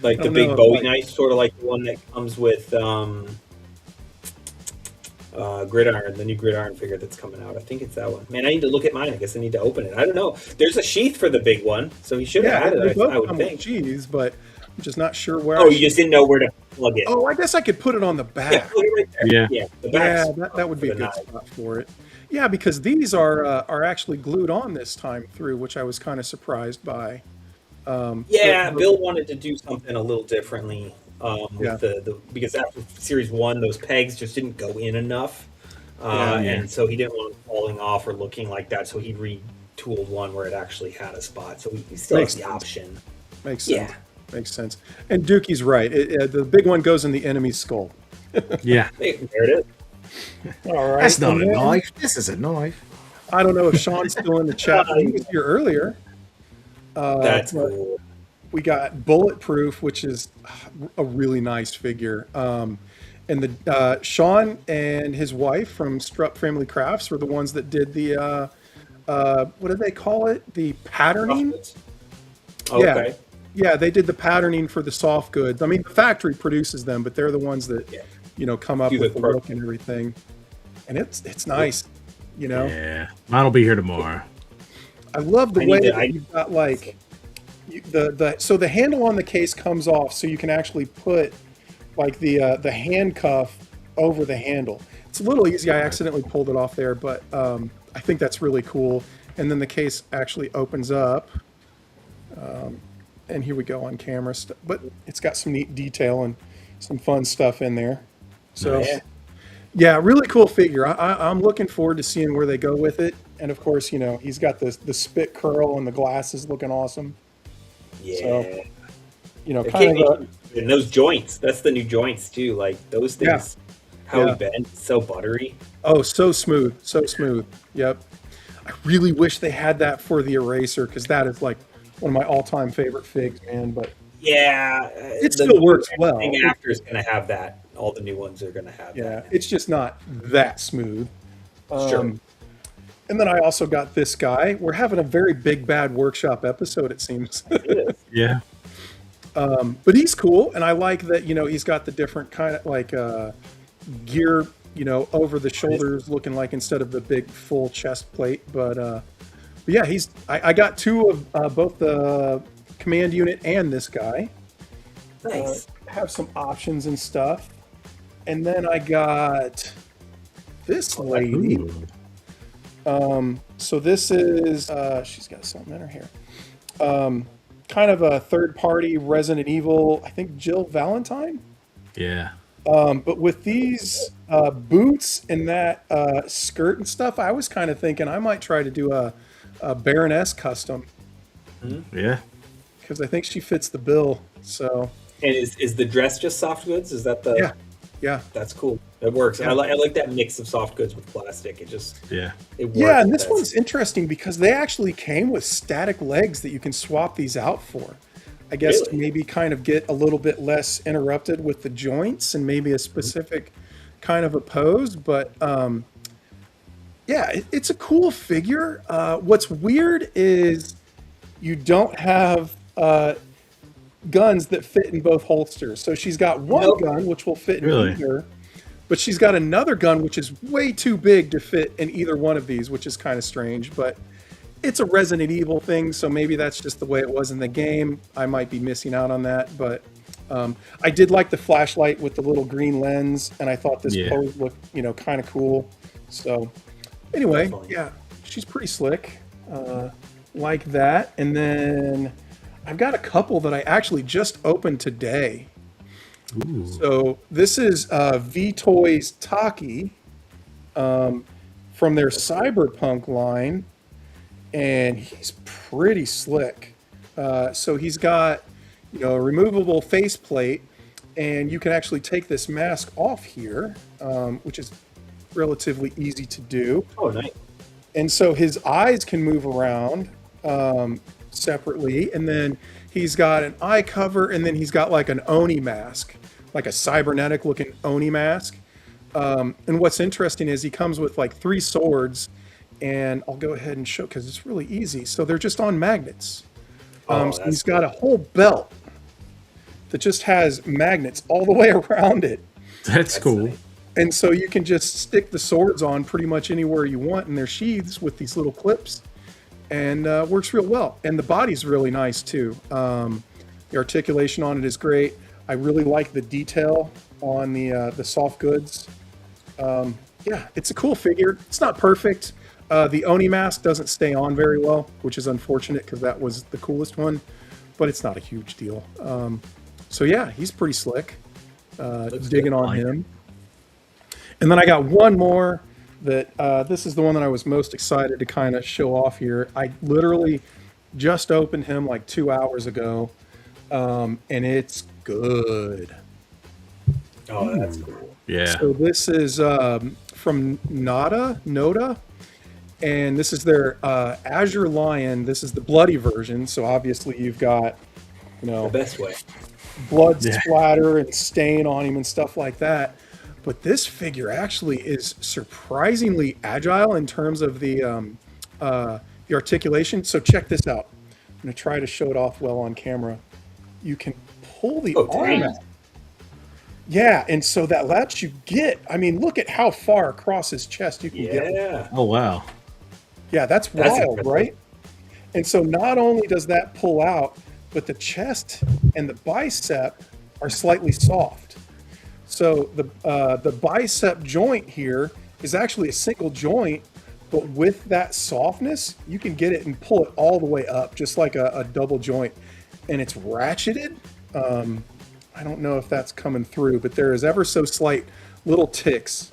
Speaker 13: Like the big Bowie knife, sort of like the one that comes with Gridiron, the new Gridiron figure that's coming out. I think it's that one. Man, I need to look at mine. I guess I need to open it. I don't know. There's a sheath for the big one, so he should have had it. I would think.
Speaker 7: Sheaths, but I'm just not sure where.
Speaker 13: Oh, you just didn't know where to plug it.
Speaker 7: Oh, I guess I could put it on the back.
Speaker 13: Yeah, put it right there. Yeah, the
Speaker 7: that would be a good spot for it. Yeah, because these are actually glued on this time through, which I was kind of surprised by.
Speaker 13: Bill wanted to do something a little differently with the because after Series 1, those pegs just didn't go in enough, and so he didn't want them falling off or looking like that. So he retooled one where it actually had a spot. So he still has the option.
Speaker 7: Makes sense. Yeah. Makes sense. And Dookie's right. The big one goes in the enemy's skull.
Speaker 12: Yeah.
Speaker 13: There it is.
Speaker 7: All right.
Speaker 12: That's not a knife. This is a knife.
Speaker 7: I don't know if Sean's still in the chat. He was here earlier.
Speaker 13: That's cool.
Speaker 7: We got Bulletproof, which is a really nice figure. And the Sean and his wife from Strupp Family Crafts were the ones that did the what do they call it? The patterning.
Speaker 13: Okay.
Speaker 7: Yeah, they did the patterning for the soft goods. I mean, the factory produces them, but they're the ones that come up with the look and everything. And it's nice,
Speaker 12: Yeah, mine will be here tomorrow.
Speaker 7: I love the way that you've got like so the handle on the case comes off, so you can actually put like the handcuff over the handle. It's a little easy. I accidentally pulled it off there, but I think that's really cool. And then the case actually opens up. And here we go on camera, but it's got some neat detail and some fun stuff in there. So, yeah, really cool figure. I'm looking forward to seeing where they go with it. And of course, he's got the spit curl and the glasses looking awesome.
Speaker 13: Yeah.
Speaker 7: So, kind of
Speaker 13: and those joints. That's the new joints too. Like those things. how
Speaker 7: Yeah.
Speaker 13: he bends, so buttery.
Speaker 7: Oh, so smooth, so smooth. Yep. I really wish they had that for the eraser because that is like one of my all-time favorite figs, man. But
Speaker 13: Yeah,
Speaker 7: it still works well.
Speaker 13: Thing after is going to have that. All the new ones are going to have
Speaker 7: Yeah,
Speaker 13: that.
Speaker 7: it's just not that smooth.
Speaker 13: Sure.
Speaker 7: And then I also got this guy. We're having a very big bad workshop episode, it seems.
Speaker 12: Yeah.
Speaker 7: But he's cool, and I like that, he's got the different kind of like gear, over the shoulders looking like instead of the big full chest plate. But yeah, I got two of both the command unit and this guy.
Speaker 13: Nice.
Speaker 7: Have some options and stuff. And then I got this lady. So this is, she's got something in her hair. Kind of a third-party Resident Evil, I think Jill Valentine.
Speaker 12: Yeah.
Speaker 7: But with these boots and that skirt and stuff, I was kind of thinking I might try to do a Baroness custom.
Speaker 12: Yeah.
Speaker 7: Because I think she fits the bill. So.
Speaker 13: And is the dress just soft goods? Is that the?
Speaker 7: Yeah.
Speaker 13: That's cool. It works. And I like that mix of soft goods with plastic. It just it works.
Speaker 7: Yeah, and this one's interesting because they actually came with static legs that you can swap these out for. I guess to maybe kind of get a little bit less interrupted with the joints and maybe a specific kind of a pose. But yeah, it's a cool figure. What's weird is you don't have guns that fit in both holsters. So she's got one gun which will fit in either, but she's got another gun which is way too big to fit in either one of these, which is kind of strange. But it's a Resident Evil thing, so maybe that's just the way it was in the game. I might be missing out on that, but I did like the flashlight with the little green lens, and I thought this pose looked, kind of cool. So anyway, yeah, she's pretty slick, like that. And then I've got a couple that I actually just opened today. Ooh. So this is V-Toys Taki from their Cyberpunk line, and he's pretty slick. So he's got, a removable faceplate, and you can actually take this mask off here, which is relatively easy to do.
Speaker 13: Oh, nice. And
Speaker 7: so his eyes can move around separately, and then he's got an eye cover, and then he's got like an Oni mask, like a cybernetic looking Oni mask. And what's interesting is he comes with like 3 swords, and I'll go ahead and show because it's really easy. So they're just on magnets. So he's got a whole belt that just has magnets all the way around it.
Speaker 12: That's cool.
Speaker 13: Nice.
Speaker 7: And so you can just stick the swords on pretty much anywhere you want, and they're sheaths with these little clips. And works real well. And the body's really nice too. The articulation on it is great. I really like the detail on the soft goods. Yeah, it's a cool figure. It's not perfect. The Oni mask doesn't stay on very well, which is unfortunate because that was the coolest one. But it's not a huge deal. So yeah, he's pretty slick. Digging on him. And then I got one more. That this is the one that I was most excited to kind of show off here. I literally just opened him like 2 hours ago, and it's good.
Speaker 13: Oh, that's cool.
Speaker 12: Yeah.
Speaker 7: So this is from Noda, and this is their Azure Lion. This is the bloody version. So obviously you've got,
Speaker 13: the best way,
Speaker 7: blood splatter and stain on him and stuff like that. But this figure actually is surprisingly agile in terms of the articulation. So check this out. I'm going to try to show it off well on camera. You can pull the arm out. Yeah, and so that lets you get, look at how far across his chest you can get.
Speaker 13: Yeah.
Speaker 12: Oh, wow.
Speaker 7: Yeah, that's wild,
Speaker 13: impressive.
Speaker 7: right? And so not only does that pull out, but the chest and the bicep are slightly soft. So the bicep joint here is actually a single joint, but with that softness, you can get it and pull it all the way up, just like a double joint. And it's ratcheted. I don't know if that's coming through, but there is ever so slight little ticks.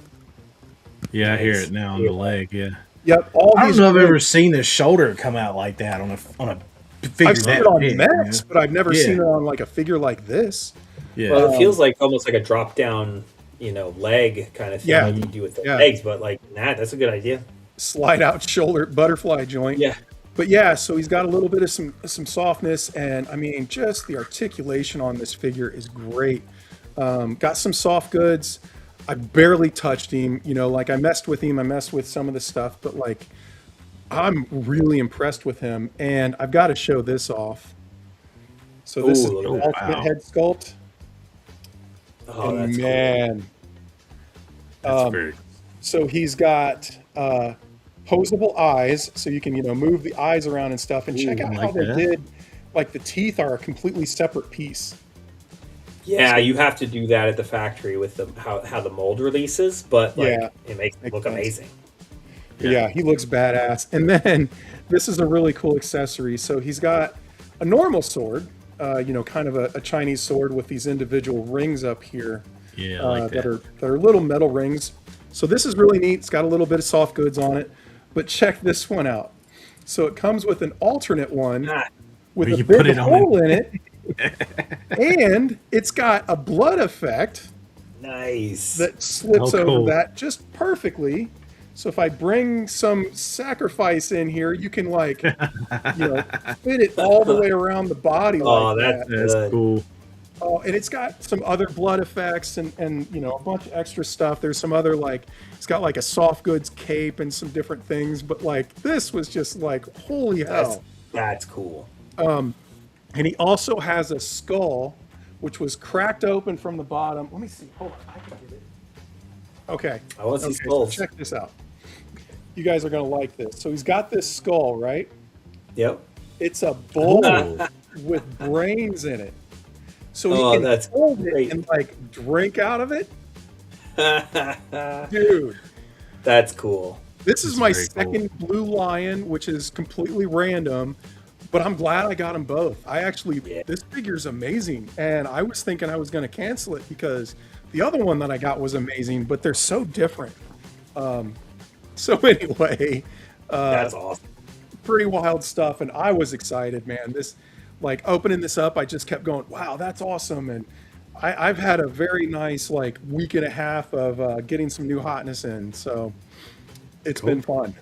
Speaker 12: Yeah, I hear it now on the leg. Yeah.
Speaker 7: Yep.
Speaker 12: I don't know if I've ever seen the shoulder come out like that on a figure.
Speaker 7: I've seen it on mechs, but I've never seen it on like a figure like this.
Speaker 12: Yeah.
Speaker 13: Well, it feels like almost like a drop down leg kind of thing
Speaker 7: Yeah.
Speaker 13: like you do with the
Speaker 7: Yeah.
Speaker 13: legs, but like that's a good idea.
Speaker 7: Slide out shoulder butterfly joint.
Speaker 13: Yeah.
Speaker 7: But yeah, so he's got a little bit of some softness, and I mean, just the articulation on this figure is great. Got some soft goods. I barely touched him, like I messed with him. I messed with some of the stuff, but like I'm really impressed with him, and I've got to show this off. So this is the ultimate head sculpt.
Speaker 13: Oh,
Speaker 7: and
Speaker 13: that's
Speaker 7: man,
Speaker 12: That's very.
Speaker 7: so he's got posable eyes, so you can move the eyes around and stuff. And check out how they did, like the teeth are a completely separate piece.
Speaker 13: Yeah, you have to do that at the factory with how the mold releases, but like it makes it look amazing.
Speaker 7: Yeah, he looks badass. And then this is a really cool accessory. So he's got a normal sword, kind of a Chinese sword with these individual rings up here.
Speaker 12: Yeah, I like
Speaker 7: that are little metal rings. So this is really neat. It's got a little bit of soft goods on it. But check this one out. So it comes with an alternate one with a big hole in it. And it's got a blood effect.
Speaker 13: Nice.
Speaker 7: That slips over that just perfectly. So if I bring some sacrifice in here, you can like, fit it all the way around the body.
Speaker 13: Oh,
Speaker 7: like
Speaker 12: that's cool.
Speaker 7: Oh, and it's got some other blood effects and a bunch of extra stuff. There's some other it's got like a soft goods cape and some different things. But like this was just like, holy hell.
Speaker 13: That's cool.
Speaker 7: And he also has a skull, which was cracked open from the bottom. Let me see. Hold on. I can get it. Okay.
Speaker 13: I want to see
Speaker 7: So
Speaker 13: skulls.
Speaker 7: check this out. You guys are going to like this. So he's got this skull, right?
Speaker 13: Yep.
Speaker 7: It's a bowl with brains in it. So he can hold it and like drink out of it. Dude.
Speaker 13: That's cool.
Speaker 7: This is my second blue lion, which is completely random. But I'm glad I got them both. This figure's amazing. And I was thinking I was going to cancel it because the other one that I got was amazing, but they're so different. So anyway,
Speaker 13: that's awesome.
Speaker 7: Pretty wild stuff. And I was excited, man. This, like opening this up, I just kept going, wow, that's awesome. And I've had a very nice week and a half of getting some new hotness in. So it's been fun.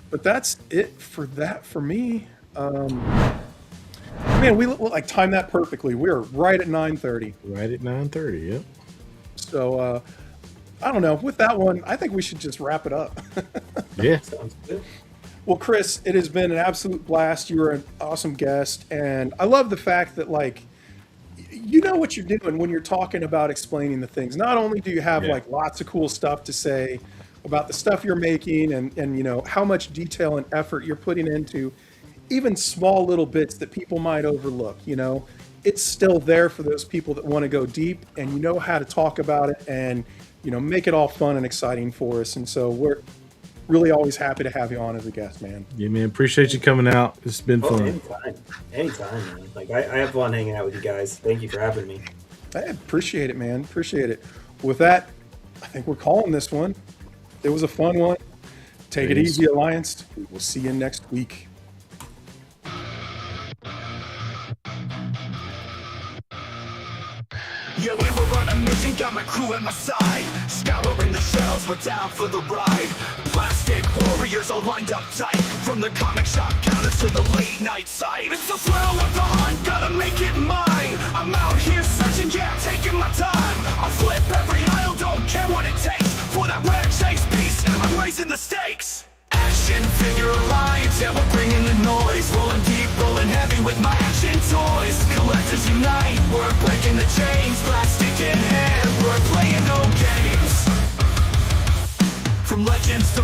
Speaker 7: But that's it for that for me. Man, we timed that perfectly. We're right at 9:30.
Speaker 12: Right at 9:30, yep.
Speaker 7: So I don't know. With that one, I think we should just wrap it up.
Speaker 12: Yeah.
Speaker 13: Sounds good.
Speaker 7: Well, Chris, it has been an absolute blast. You were an awesome guest, and I love the fact that you know what you're doing when you're talking about explaining the things. Not only do you have lots of cool stuff to say about the stuff you're making and how much detail and effort you're putting into even small little bits that people might overlook, it's still there for those people that want to go deep and how to talk about it and, make it all fun and exciting for us. And so we're really always happy to have you on as a guest, man.
Speaker 12: Yeah, man. Appreciate you coming out. It's been fun.
Speaker 13: Anytime, man. I have fun hanging out with you guys. Thank you for having me.
Speaker 7: I appreciate it, man. Appreciate it. With that, I think we're calling this one. It was a fun one. Take it easy, Alliance. We will see you next week.
Speaker 1: Yeah, we were on a mission, got my crew at my side. Scouring the shells, we're down for the ride. Plastic warriors all lined up tight. From the comic shop counters to the late night site. It's the thrill of the hunt, gotta make it mine. I'm out here searching, yeah, taking my time. I'll flip every aisle, don't care what it takes. For that rare chase piece, I'm raising the stakes. Action figure alliance, yeah, we're bringing the noise. Rolling deep, rolling heavy with my action toys. Collectors unite, we're breaking the chains. Plastic in hand, we're playing no games. From legends to